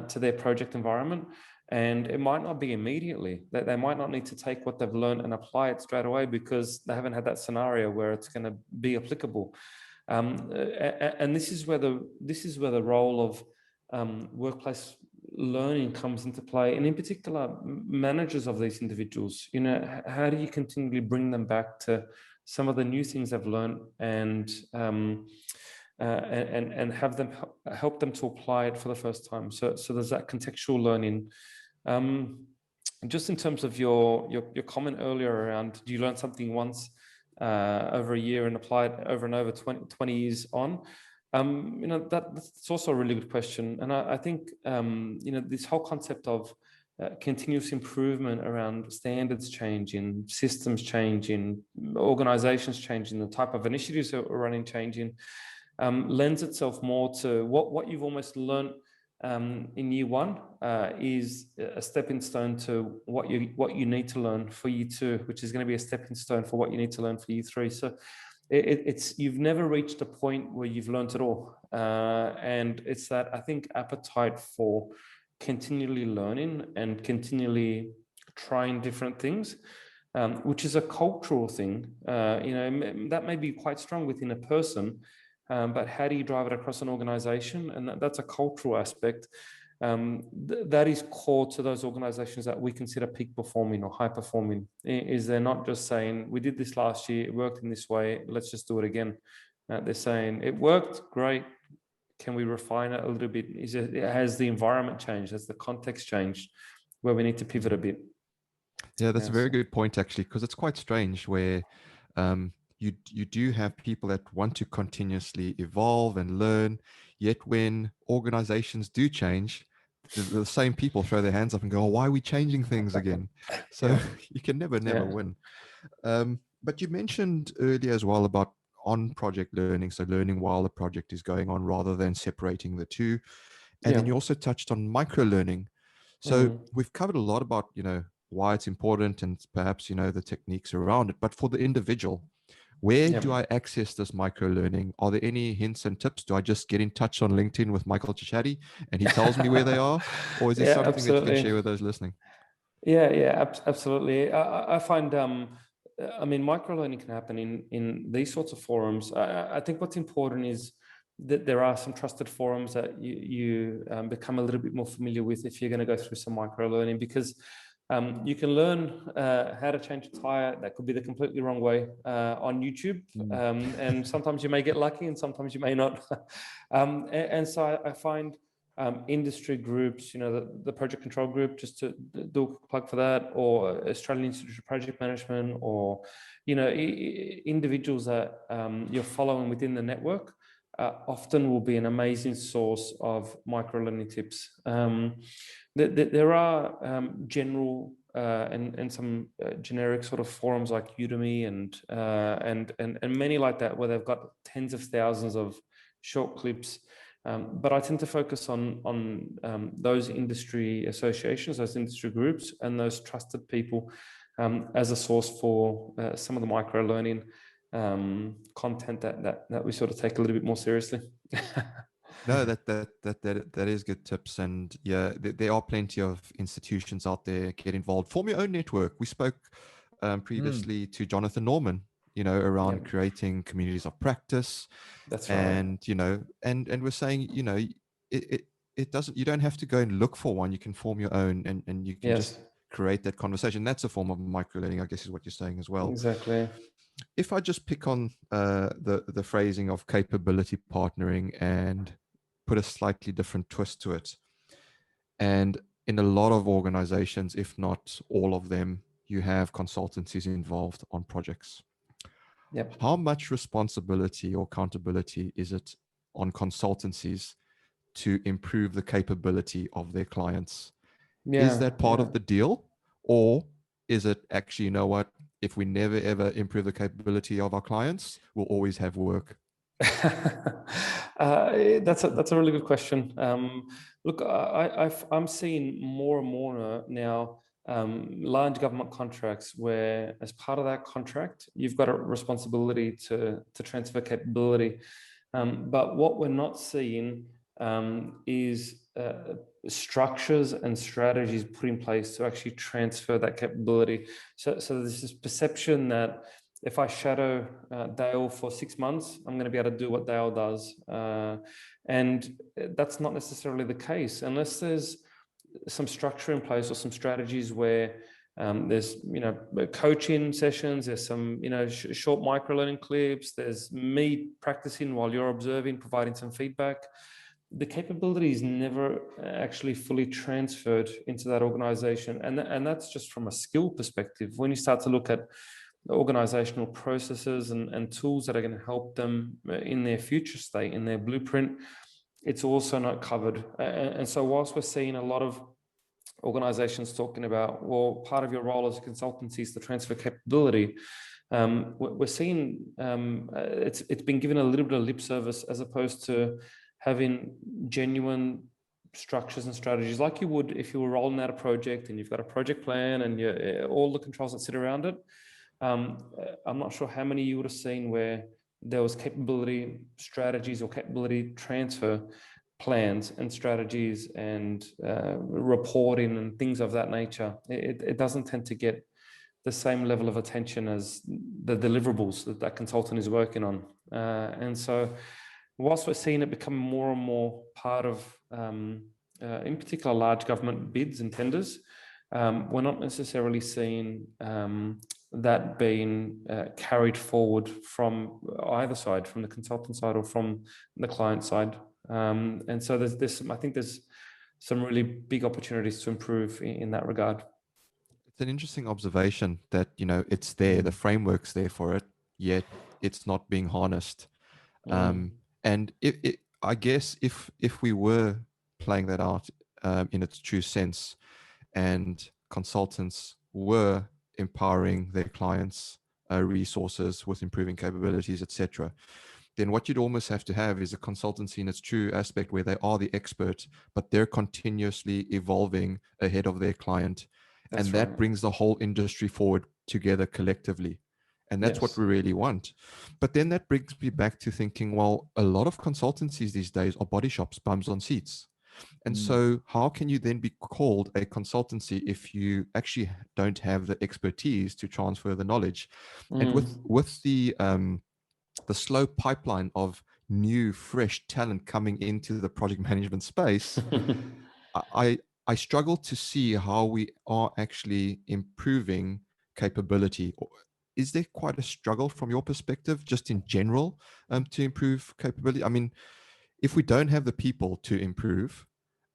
to their project environment. And it might not be immediately, that they might not need to take what they've learned and apply it straight away because they haven't had that scenario where it's going to be applicable. And this is where the role of workplace learning comes into play, and in particular, managers of these individuals. How do you continually bring them back to some of the new things they've learned and have them help them to apply it for the first time? So there's that contextual learning. Just in terms of your comment earlier around, do you learn something once over a year and apply it over and over 20 years on? That's also a really good question. And I think, this whole concept of continuous improvement around standards changing, systems changing, organizations changing, the type of initiatives that we're running changing, lends itself more to what you've almost learned in year one is a stepping stone to what you need to learn for year two, which is going to be a stepping stone for what you need to learn for year three. So it's you've never reached a point where you've learned it all, and it's that, I think, appetite for continually learning and continually trying different things, which is a cultural thing. That may be quite strong within a person. But how do you drive it across an organization? And that's a cultural aspect that is core to those organizations that we consider peak performing or high performing. Is they're not just saying, we did this last year, it worked in this way, let's just do it again. They're saying, it worked, great. Can we refine it a little bit? Has the environment changed? Has the context changed where we need to pivot a bit? Yeah, that's a very good point, actually, because it's quite strange where you do have people that want to continuously evolve and learn, yet when organizations do change, the same people throw their hands up and go, oh, why are we changing things again? So you can never win. But you mentioned earlier as well about on-project learning, so learning while the project is going on rather than separating the two. And then you also touched on microlearning. So we've covered a lot about, why it's important and perhaps, the techniques around it. But for the individual, where do I access this microlearning? Are there any hints and tips? Do I just get in touch on LinkedIn with Michael Chachaty and he tells me where they are? Or is there something that you can share with those listening? Yeah, absolutely. I find, microlearning can happen in these sorts of forums. I think what's important is that there are some trusted forums that you become a little bit more familiar with if you're going to go through some microlearning, because you can learn how to change a tire. That could be the completely wrong way on YouTube. And sometimes you may get lucky and sometimes you may not. And so I find industry groups, the project control group, just to do a plug for that, or Australian Institute of Project Management, or, individuals that you're following within the network, often will be an amazing source of microlearning tips. There are general and some generic sort of forums like Udemy and many like that, where they've got tens of thousands of short clips. But I tend to focus on those industry associations, those industry groups, and those trusted people as a source for some of the microlearning content that we sort of take a little bit more seriously. No, that is good tips. And yeah, there are plenty of institutions out there. Get involved, form your own network. We spoke previously to Jonathan Norman, around creating communities of practice. That's right. And and we're saying, it doesn't, you don't have to go and look for one. You can form your own, and you can just create that conversation. That's a form of microlearning, I guess, is what you're saying as well. Exactly. If I just pick on the phrasing of capability partnering and put a slightly different twist to it, and in a lot of organizations, if not all of them, you have consultancies involved on projects. How much responsibility or accountability is it on consultancies to improve the capability of their clients? Is that part of the deal? Or is it actually, if we never ever improve the capability of our clients, we'll always have work? That's a really good question. Look, I'm seeing more and more now large government contracts where, as part of that contract, you've got a responsibility to transfer capability. But what we're not seeing is structures and strategies put in place to actually transfer that capability. So there's this perception that if I shadow Dale for 6 months, I'm going to be able to do what Dale does. And that's not necessarily the case unless there's some structure in place or some strategies where there's, coaching sessions, there's some, short microlearning clips, there's me practicing while you're observing, providing some feedback. The capability is never actually fully transferred into that organization. And that's just from a skill perspective. When you start to look at organizational processes and tools that are going to help them in their future state, in their blueprint, it's also not covered. And so whilst we're seeing a lot of organizations talking about, well, part of your role as a consultancy is to transfer capability, we're seeing it's been given a little bit of lip service as opposed to having genuine structures and strategies like you would if you were rolling out a project and you've got a project plan and all the controls that sit around it. I'm not sure how many you would have seen where there was capability strategies or capability transfer plans and strategies and reporting and things of that nature. It doesn't tend to get the same level of attention as the deliverables that consultant is working on. And so whilst we're seeing it become more and more part of, in particular, large government bids and tenders, we're not necessarily seeing that being carried forward from either side, from the consultant side or from the client side. And so I think there's some really big opportunities to improve in that regard. It's an interesting observation that, it's there, the framework's there for it, yet it's not being harnessed. And I guess if we were playing that out in its true sense, and consultants were empowering their clients' resources with improving capabilities, etc., then what you'd almost have to have is a consultancy in its true aspect where they are the expert, but they're continuously evolving ahead of their client. That's and right. That brings the whole industry forward together collectively. And that's what we really want. But then that brings me back to thinking, well, a lot of consultancies these days are body shops, bums on seats. And so how can you then be called a consultancy if you actually don't have the expertise to transfer the knowledge? And with the slow pipeline of new, fresh talent coming into the project management space, I struggle to see how we are actually improving capability. Is there quite a struggle from your perspective, just in general, to improve capability? I mean, if we don't have the people to improve,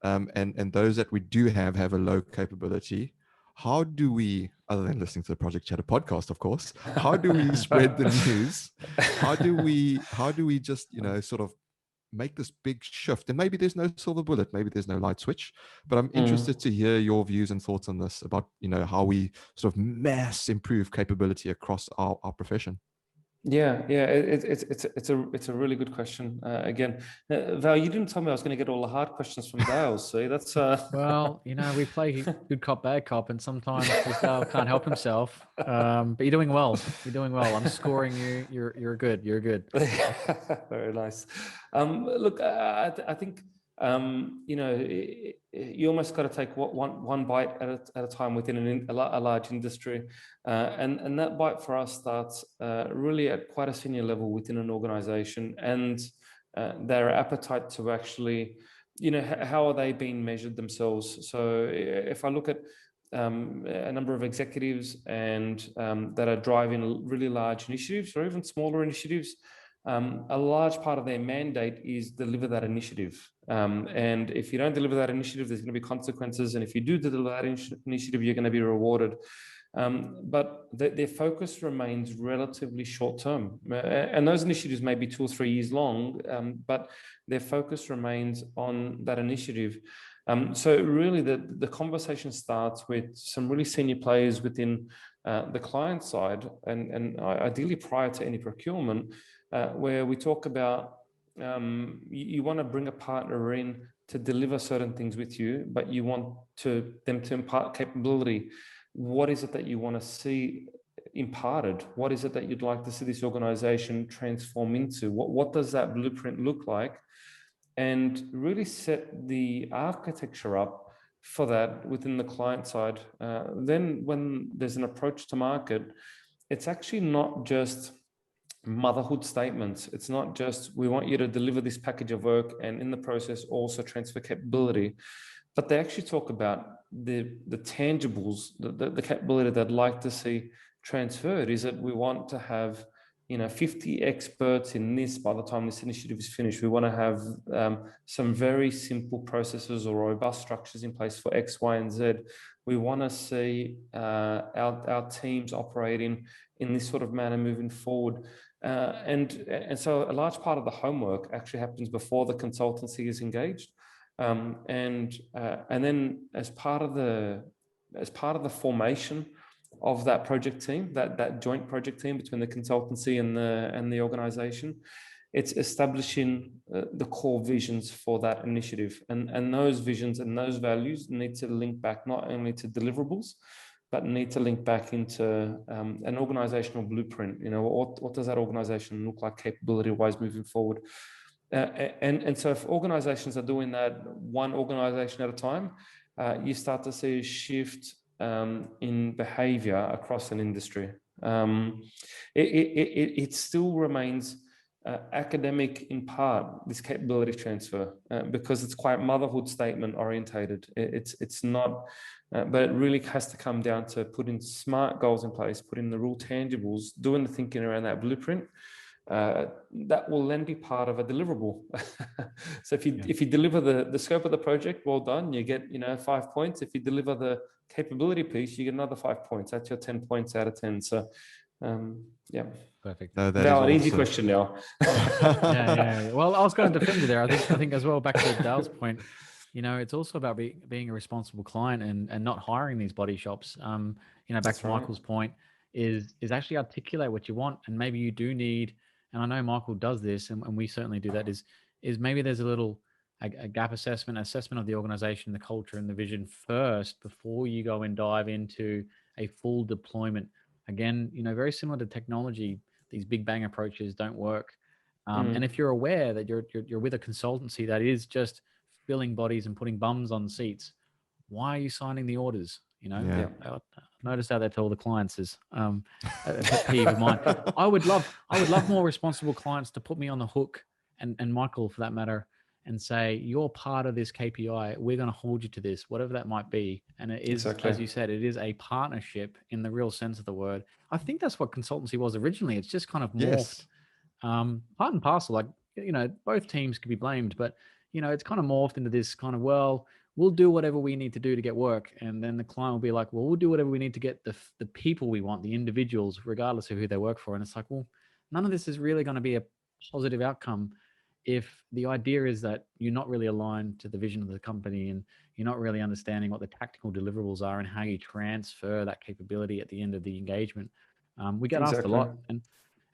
and those that we do have a low capability, how do we, other than listening to the Project Chatter podcast, of course, how do we spread the news? How do we just, sort of make this big shift? And maybe there's no silver bullet, maybe there's no light switch, but I'm interested to hear your views and thoughts on this, about, how we sort of mass improve capability across our profession. Yeah, it's a really good question. Again, Val, you didn't tell me I was going to get all the hard questions from Dale. See, that's well, we play good cop, bad cop, and sometimes Dale can't help himself. But you're doing well. I'm scoring you. You're good. Very nice. Look, I think you almost got to take one bite at a time within a large industry, and that bite for us starts really at quite a senior level within an organization, and their appetite to actually, how are they being measured themselves? So if I look at a number of executives and that are driving really large initiatives or even smaller initiatives, a large part of their mandate is deliver that initiative. And if you don't deliver that initiative, there's going to be consequences. And if you do deliver that initiative, you're going to be rewarded. But their focus remains relatively short term. And those initiatives may be 2 or 3 years long, but their focus remains on that initiative. So really the conversation starts with some really senior players within the client side, and ideally prior to any procurement, where we talk about you want to bring a partner in to deliver certain things with you, but you want them to impart capability. What is it that you want to see imparted? What is it that you'd like to see this organization transform into? What does that blueprint look like? And really set the architecture up for that within the client side. Then when there's an approach to market, it's actually not just motherhood statements. It's not just, we want you to deliver this package of work and in the process also transfer capability, but they actually talk about the tangibles, the capability they'd like to see transferred. Is that we want to have 50 experts in this by the time this initiative is finished. We want to have some very simple processes or robust structures in place for X, Y, and Z. We want to see our teams operating in this sort of manner moving forward. And so a large part of the homework actually happens before the consultancy is engaged. And then as part of the formation of that project team, that joint project team between the consultancy and the organization, it's establishing the core visions for that initiative. And those visions and those values need to link back not only to deliverables, but need to link back into an organizational blueprint. What does that organization look like capability-wise moving forward? And so if organizations are doing that one organization at a time, you start to see a shift in behavior across an industry. It still remains academic in part, this capability transfer, because it's quite motherhood statement orientated. It's not, but it really has to come down to putting smart goals in place, putting the real tangibles, doing the thinking around that blueprint. That will then be part of a deliverable. So if you deliver the scope of the project, well done, you get 5 points. If you deliver the capability piece, you get another 5 points. That's your 10 points out of 10. So yeah, perfect. No, now an easy question now. yeah. Well, I was going to defend you there. I think as well, back to Dale's point, it's also about being a responsible client and not hiring these body shops. Back That's to Michael's point is actually articulate what you want, and maybe you do need. And I know Michael does this, and we certainly do that, is maybe there's a little a gap assessment of the organization, the culture, and the vision first before you go and dive into a full deployment. Again, very similar to technology, these big bang approaches don't work. And if you're aware that you're with a consultancy that is just filling bodies and putting bums on seats, why are you signing the orders? Yeah. Notice how they tell the clients is a pet peeve of mine. I would love more responsible clients to put me on the hook, and Michael for that matter, and say, you're part of this KPI. We're going to hold you to this, whatever that might be. And it is, as you said, it is a partnership in the real sense of the word. I think that's what consultancy was originally. It's just kind of morphed, part and parcel. Like, both teams could be blamed, but it's kind of morphed into this kind of, well, we'll do whatever we need to do to get work. And then the client will be like, well, we'll do whatever we need to get the people we want, the individuals, regardless of who they work for. And it's like, well, none of this is really going to be a positive outcome if the idea is that you're not really aligned to the vision of the company and you're not really understanding what the tactical deliverables are and how you transfer that capability at the end of the engagement. We get asked a lot, and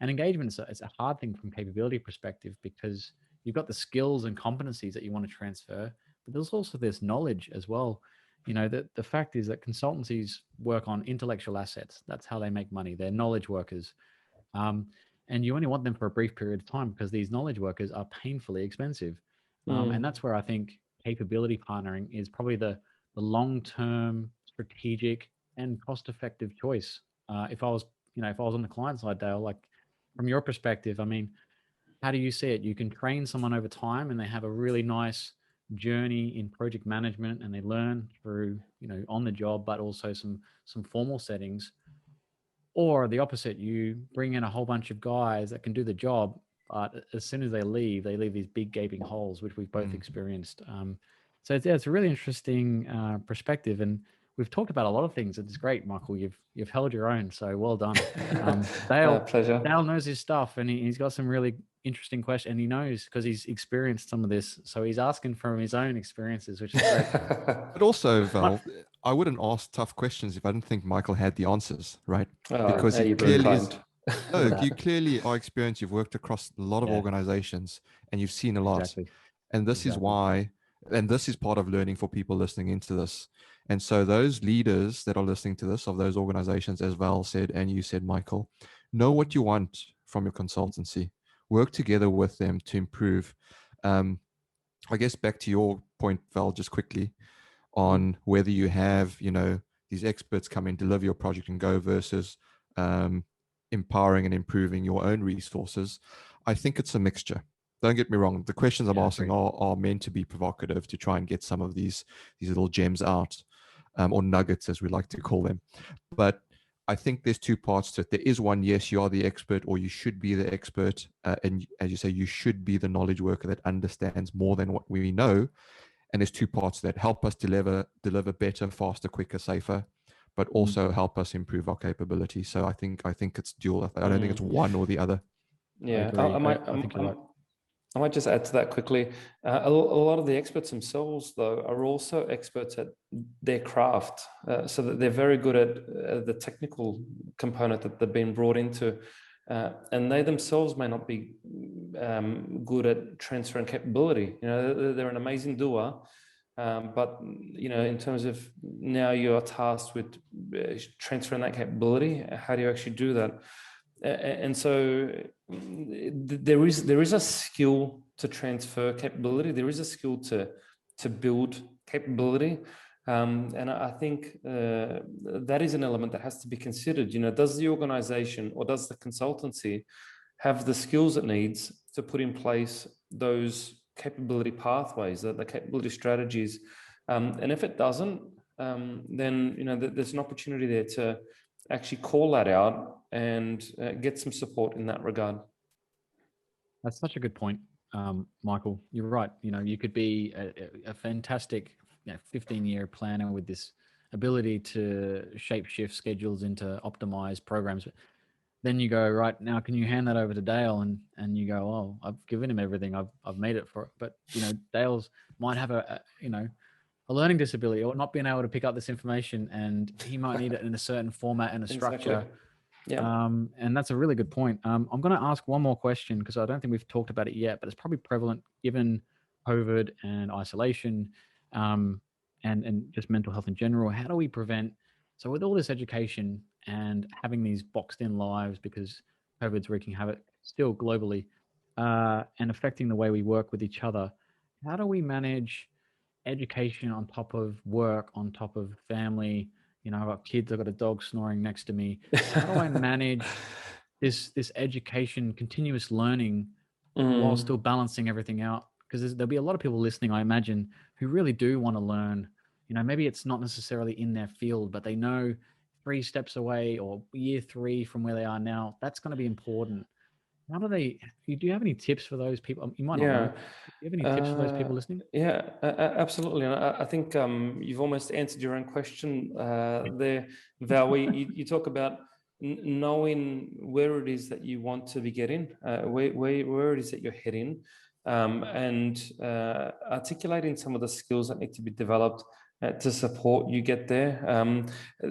engagement is a hard thing from capability perspective, because you've got the skills and competencies that you want to transfer, but there's also this knowledge as well. The fact is that consultancies work on intellectual assets. That's how they make money. They're knowledge workers. And you only want them for a brief period of time because these knowledge workers are painfully expensive. And that's where I think capability partnering is probably the long-term strategic and cost-effective choice. If I was on the client side, Dale, like from your perspective, I mean, how do you see it? You can train someone over time and they have a really nice journey in project management and they learn through, on the job, but also some formal settings. Or the opposite, you bring in a whole bunch of guys that can do the job, but as soon as they leave these big gaping holes, which we've both experienced. So it's a really interesting perspective, and we've talked about a lot of things. It's great, Michael. You've held your own, so well done. Dale, pleasure. Dale knows his stuff, and he's got some really interesting questions, and he knows because he's experienced some of this. So he's asking from his own experiences, which is great. But also, Val, I wouldn't ask tough questions if I didn't think Michael had the answers, right? Because he clearly is No, that. you clearly are experienced. You've worked across a lot of Yeah, organizations and you've seen a lot. exactly. And this is Exactly. why, and this is part of learning for people listening into this. And so those leaders that are listening to this, of those organizations, as Val said, and you said, Michael, know what you want from your consultancy. Work together with them to improve. I guess back to your point, Val, just quickly on whether you have, these experts come in, deliver your project and go versus empowering and improving your own resources. I think it's a mixture. Don't get me wrong. The questions I'm Yeah, asking agreed. are meant to be provocative to try and get some of these little gems out, or nuggets, as we like to call them. But I think there's two parts to it. There is one, yes, you are the expert, or you should be the expert. And as you say, you should be the knowledge worker that understands more than what we know. And there's two parts that help us deliver better, faster, quicker, safer, but also help us improve our capability. So I think it's dual. I don't think it's one or the other. I Yeah, agree. I think you're right. I might just add to that quickly. A lot of the experts themselves, though, are also experts at their craft, so that they're very good at the technical component that they've been brought into, and they themselves may not be good at transferring capability. They're an amazing doer, but in terms of now you're tasked with transferring that capability. How do you actually do that? And so there is a skill to transfer capability. There is a skill to build capability, and I think that is an element that has to be considered. Does the organization or does the consultancy have the skills it needs to put in place those capability pathways, the capability strategies? And if it doesn't, then there's an opportunity there to actually call that out and get some support in that regard. That's such a good point, Michael. You're right. You could be a fantastic 15-year planner with this ability to shape shift schedules into optimized programs. But then you go, right, now can you hand that over to Dale? And you go, oh, I've given him everything. I've made it for it. But Dale's might have a learning disability or not being able to pick up this information, and he might need it in a certain format and a structure. Exactly. Yeah. And that's a really good point. I'm going to ask one more question because I don't think we've talked about it yet, but it's probably prevalent given COVID and isolation, and just mental health in general. How do we prevent? So with all this education and having these boxed in lives because COVID's wreaking havoc still globally, and affecting the way we work with each other, how do we manage education on top of work, on top of family? I've got kids, I've got a dog snoring next to me. How do I manage this education, continuous learning while still balancing everything out? Because there'll be a lot of people listening, I imagine, who really do want to learn. Maybe it's not necessarily in their field, but they know 3 steps away or year 3 from where they are now, that's going to be important. How do you have any tips for those people? You might not know. Do you have any tips for those people listening? Yeah, absolutely. And I think you've almost answered your own question there, Val. You talk about knowing where it is that you want to be getting, where it is that you're heading, and articulating some of the skills that need to be developed to support you get there.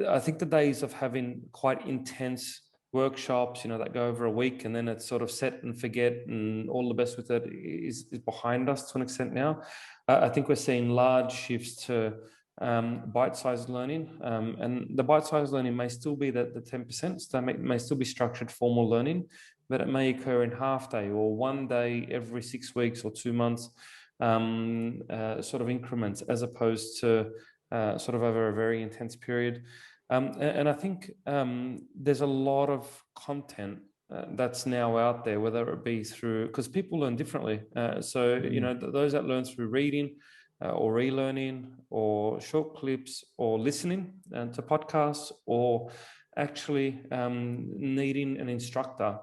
I think the days of having quite intense workshops, that go over a week and then it's sort of set and forget and all the best with it is behind us to an extent now. I think we're seeing large shifts to bite-sized learning, and the bite-sized learning may still be the 10%, so that may still be structured formal learning, but it may occur in half day or 1 day every 6 weeks or 2 months, sort of increments, as opposed to sort of over a very intense period. And I think there's a lot of content that's now out there, whether it be through, because people learn differently. Those that learn through reading or relearning or short clips or listening to podcasts, or actually needing an instructor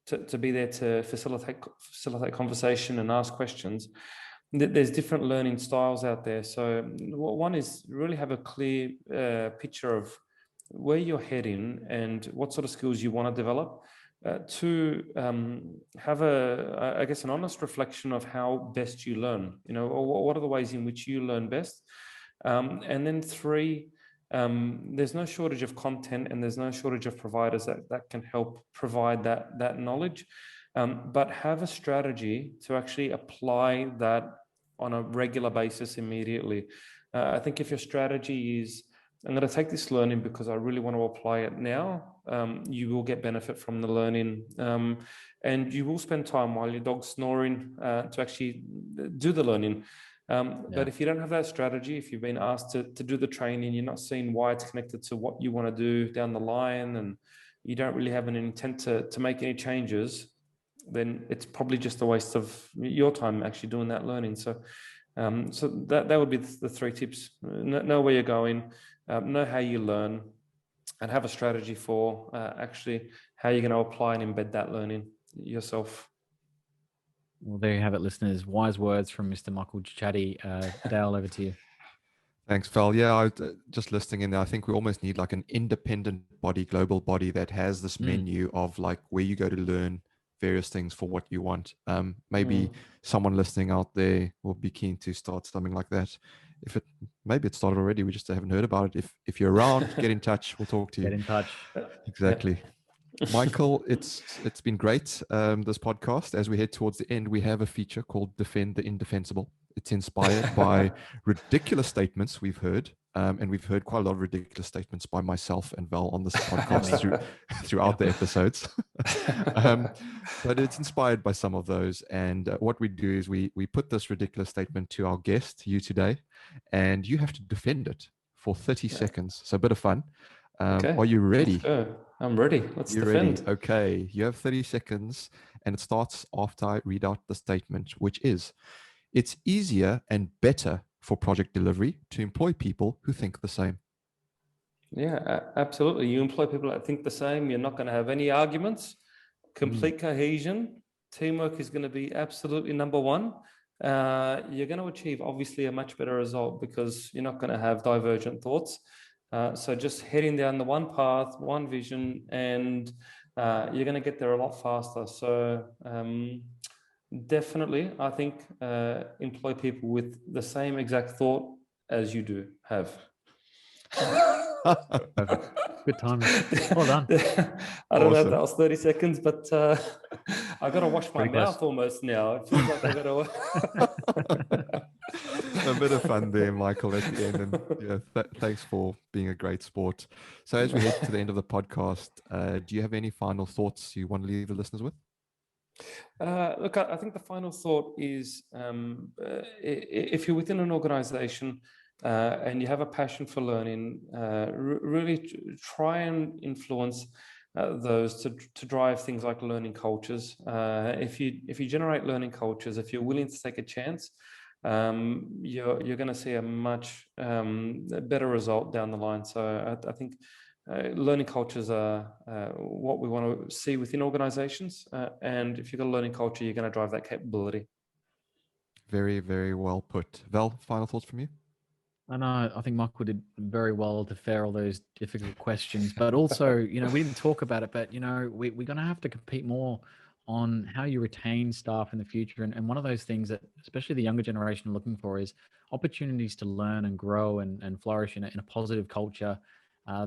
to be there to facilitate conversation and ask questions. There's different learning styles out there. So one is really have a clear picture of where you're heading and what sort of skills you want to develop. Two, have an honest reflection of how best you learn, or what are the ways in which you learn best. And then 3, there's no shortage of content, and there's no shortage of providers that can help provide that knowledge. But have a strategy to actually apply that on a regular basis immediately. I think if your strategy is, I'm going to take this learning because I really want to apply it now, you will get benefit from the learning. And you will spend time while your dog's snoring to actually do the learning. But if you don't have that strategy, if you've been asked to do the training, you're not seeing why it's connected to what you want to do down the line, and you don't really have an intent to make any changes, then it's probably just a waste of your time actually doing that learning. So that would be the 3 tips. Know where you're going, know how you learn, and have a strategy for actually how you're going to apply and embed that learning yourself. Well, there you have it, listeners. Wise words from Mr. Michael Chachaty. Dale, over to you. Thanks, Val. Yeah, I was just listening in there. I think we almost need like an independent body, global body that has this menu of like where you go to learn various things for what you want. Maybe someone listening out there will be keen to start something like that. Maybe it started already, we just haven't heard about it. If you're around, get in touch. We'll talk to you. Get in touch. Exactly. Michael, it's been great, this podcast. As we head towards the end, we have a feature called Defend the Indefensible. It's inspired by ridiculous statements we've heard, and we've heard quite a lot of ridiculous statements by myself and Val on this podcast throughout the episodes. But it's inspired by some of those. And what we do is we put this ridiculous statement to our guest, you today, and you have to defend it for 30 seconds. So a bit of fun. Okay. Are you ready? I'm ready. Let's defend. Ready? Okay. You have 30 seconds, and it starts after I read out the statement, which is, it's easier and better for project delivery to employ people who think the same. Yeah, absolutely. You employ people that think the same. You're not going to have any arguments. Complete cohesion. Teamwork is going to be absolutely number one. You're going to achieve, obviously, a much better result because you're not going to have divergent thoughts. So just heading down the one path, one vision, and you're going to get there a lot faster. So definitely, I think employ people with the same exact thought as you do have. Good timing. Well done. I don't know if that was 30 seconds, but I got to wash my mouth almost now. It feels like I got to. A bit of fun there, Michael, at the end. And yeah, thanks for being a great sport. So as we head to the end of the podcast, do you have any final thoughts you want to leave the listeners with? Look, I think the final thought is if you're within an organization and you have a passion for learning, really try and influence those to drive things like learning cultures. If you generate learning cultures, if you're willing to take a chance, you're going to see a much better result down the line. So I think learning cultures are what we want to see within organizations. And if you've got a learning culture, you're going to drive that capability. Very, very well put. Val, final thoughts from you? I know. I think Michael did very well to fare all those difficult questions, but also, we didn't talk about it, but, we're going to have to compete more on how you retain staff in the future. And one of those things that especially the younger generation are looking for is opportunities to learn and grow and flourish in a positive culture.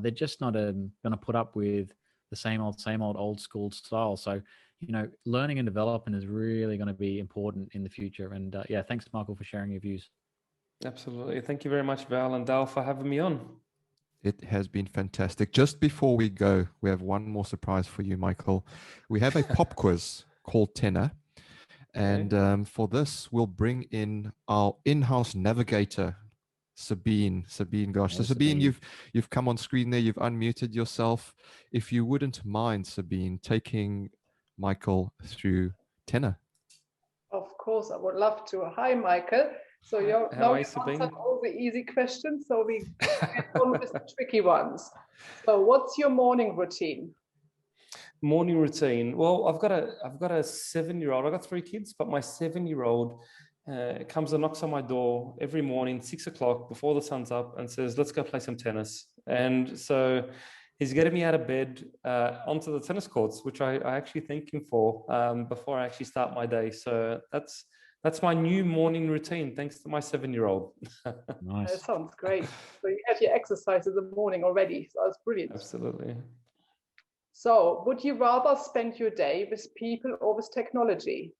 They're just not going to put up with the same old school style. So, learning and development is really going to be important in the future. And thanks, Michael, for sharing your views. Absolutely. Thank you very much, Val and Dal, for having me on. It has been fantastic. Just before we go, we have one more surprise for you, Michael. We have a pop quiz called Tenor. And for this, we'll bring in our in-house navigator, Sabine. Gosh. So Sabine, you've come on screen there. You've unmuted yourself. If you wouldn't mind, Sabine, taking Michael through Tenor. Of course, I would love to. Hi, Michael. So you've answered all the easy questions, so we get on with the tricky ones. So what's your morning routine? Morning routine. Well, I've got a 7-year-old. I've got 3 kids, but my 7-year-old comes and knocks on my door every morning, 6 o'clock before the sun's up, and says, "Let's go play some tennis." And so he's getting me out of bed onto the tennis courts, which I actually thank him for before I actually start my day. So that's my new morning routine, thanks to my 7-year-old. Nice. That sounds great. So you have your exercise in the morning already. So that's brilliant. Absolutely. So would you rather spend your day with people or with technology?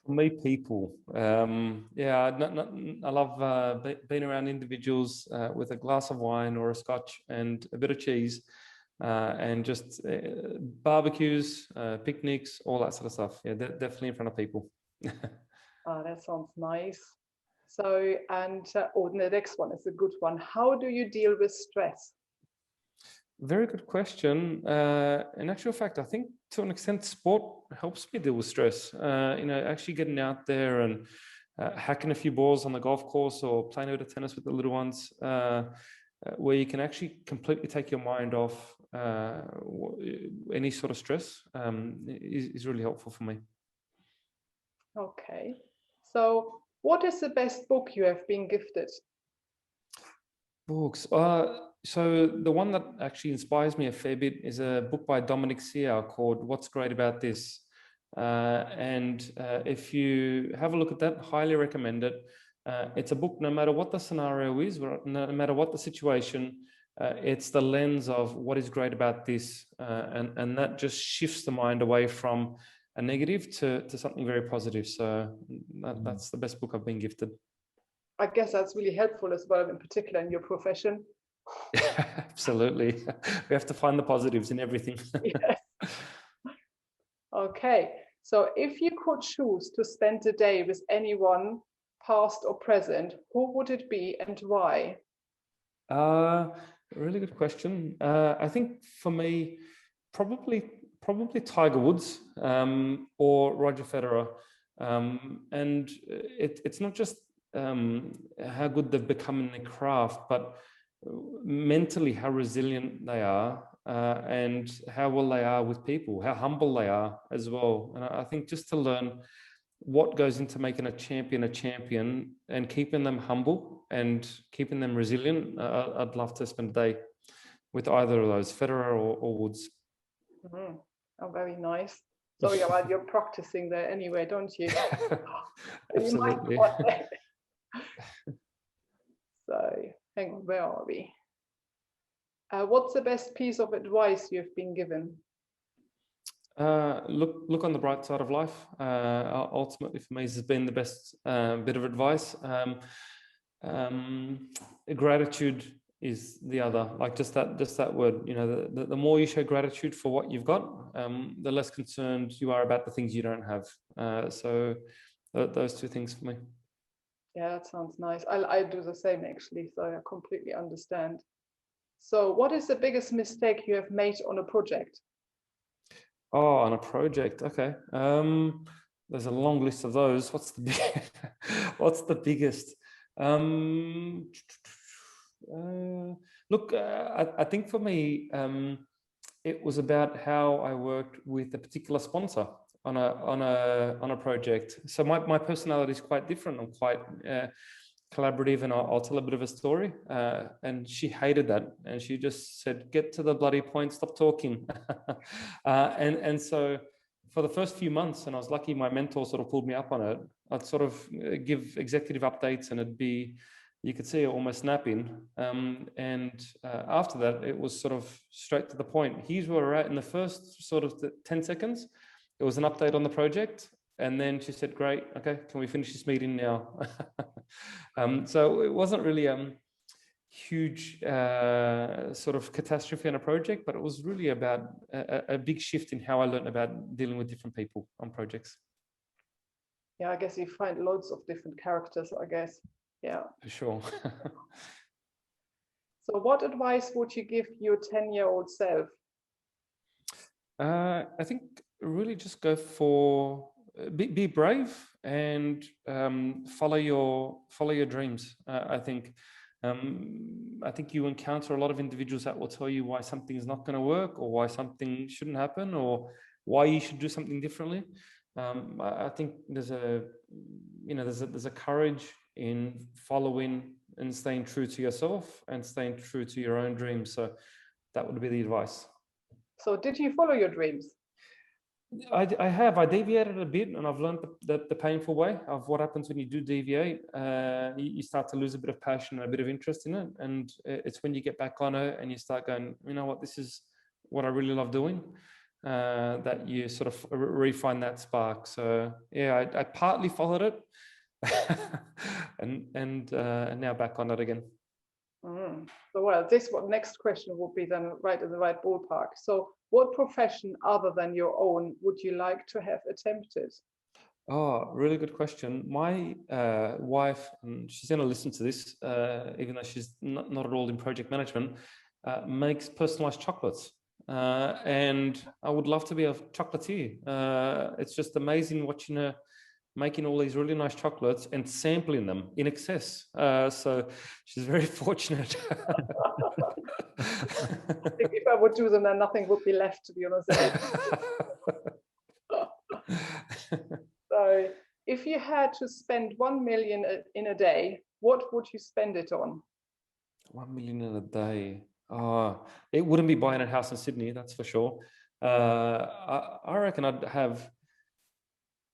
For me, people. Yeah, I love being around individuals with a glass of wine or a scotch and a bit of cheese, and just barbecues, picnics, all that sort of stuff. Yeah, definitely in front of people. Oh, that sounds nice. So, and the next one is a good one. How do you deal with stress? Very good question. In actual fact, I think to an extent, sport helps me deal with stress. Actually getting out there and hacking a few balls on the golf course or playing a bit of tennis with the little ones, where you can actually completely take your mind off any sort of stress, is really helpful for me. Okay. So what is the best book you have been gifted? Books. So the one that actually inspires me a fair bit is a book by Dominic Sear called What's Great About This? If you have a look at that, highly recommend it. It's a book, no matter what the scenario is, no matter what the situation, it's the lens of what is great about this. And that just shifts the mind away from a negative to something very positive. So that's the best book I've been gifted. I guess that's really helpful as well, in particular in your profession. Absolutely. We have to find the positives in everything. Yes. Okay. So if you could choose to spend a day with anyone, past or present, who would it be and why? Really good question. I think for me, probably Tiger Woods or Roger Federer. And it's not just how good they've become in their craft, but mentally how resilient they are, and how well they are with people, how humble they are as well. And I think just to learn what goes into making a champion and keeping them humble and keeping them resilient, I'd love to spend a day with either of those, Federer or Woods. Mm-hmm. Oh, very nice. So you're practicing there anyway, don't you? Absolutely. So, hang on, where are we? What's the best piece of advice you've been given? Look on the bright side of life. Ultimately, for me, this has been the best bit of advice. Gratitude is the other. Like just that word. You know, the more you show gratitude for what you've got, the less concerned you are about the things you don't have. So those two things for me. Yeah, that sounds nice. I do the same actually, so I completely understand. So what is the biggest mistake you have made on a project? Oh, on a project, okay. There's a long list of those. What's the biggest? Look, I think for me, it was about how I worked with a particular sponsor on a project. So my personality is quite different. I'm quite collaborative, and I'll tell a bit of a story. And she hated that, and she just said, "Get to the bloody point, stop talking." And so for the first few months, and I was lucky, my mentor sort of pulled me up on it. I'd sort of give executive updates, and it'd be, you could see it almost snapping. After that, it was sort of straight to the point. Here's where we're at. In the first sort of 10 seconds, it was an update on the project. And then she said, "Great, okay, can we finish this meeting now?" So it wasn't really huge sort of catastrophe on a project, but it was really about a big shift in how I learned about dealing with different people on projects. Yeah, I guess you find loads of different characters, I guess. Yeah. For sure. So what advice would you give your 10-year-old self? I think really just go for, be brave and follow your dreams. I think you encounter a lot of individuals that will tell you why something is not going to work, or why something shouldn't happen, or why you should do something differently. I think there's a courage in following and staying true to yourself and staying true to your own dreams. So that would be the advice. So did you follow your dreams? I have. I deviated a bit, and I've learned the painful way of what happens when you do deviate. You start to lose a bit of passion and a bit of interest in it, and it's when you get back on it and you start going, you know what, this is what I really love doing, that you sort of refine that spark. So yeah, I partly followed it, and now back on it again. So well, next question would be then right in the right ballpark. So what profession other than your own would you like to have attempted? Oh, really good question. My wife, and she's going to listen to this, even though she's not at all in project management, makes personalized chocolates. And I would love to be a chocolatier. It's just amazing watching her making all these really nice chocolates and sampling them in excess. So she's very fortunate. If I would do them, then nothing would be left, to be honest. So if you had to spend 1 million in a day, what would you spend it on? 1 million in a day. It wouldn't be buying a house in Sydney, that's for sure. I reckon I'd have,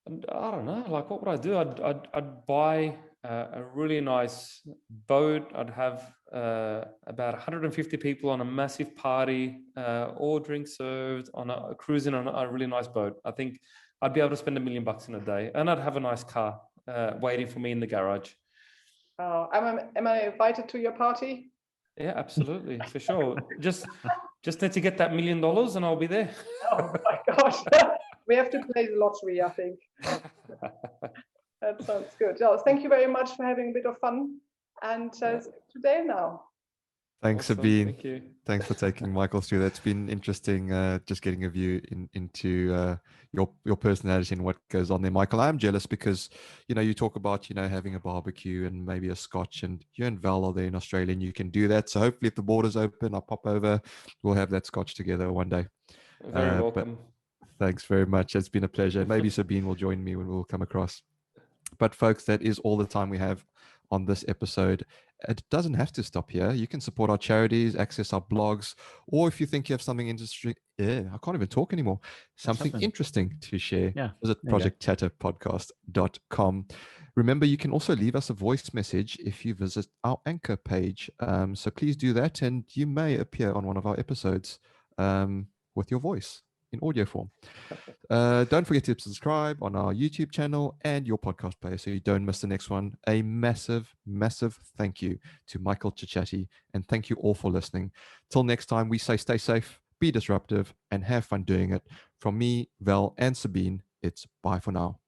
I don't know, like what would I do? I'd buy a really nice boat. I'd have about 150 people on a massive party, all drinks served, on a cruising on a really nice boat. I think I'd be able to spend $1 million in a day, and I'd have a nice car waiting for me in the garage. Am I invited to your party? Yeah, absolutely, for sure. Just need to get that $1 million, and I'll be there. Oh my gosh. We have to play the lottery, I think. That sounds good. Oh, thank you very much for having a bit of fun. And today now. Thanks, Awesome. Sabine. Thank you. Thanks for taking Michael through. That's been interesting, just getting a view into your personality and what goes on there. Michael, I'm jealous because, you talk about, having a barbecue and maybe a scotch, and you and Val are there in Australia and you can do that. So hopefully if the borders open, I'll pop over. We'll have that scotch together one day. Very welcome. Thanks very much. It's been a pleasure. Maybe Sabine will join me when we'll come across. But folks, that is all the time we have on this episode. It doesn't have to stop here. You can support our charities, access our blogs, or if you think you have something interesting, I can't even talk anymore, something interesting to share, visit projectchatterpodcast.com. Remember, you can also leave us a voice message if you visit our Anchor page. So please do that, and you may appear on one of our episodes with your voice in audio form. Don't forget to subscribe on our YouTube channel and your podcast player so you don't miss the next one. A massive, massive thank you to Michael Chachaty, and thank you all for listening. Till next time, we say stay safe, be disruptive, and have fun doing it. From me, Val, and Sabine, it's bye for now.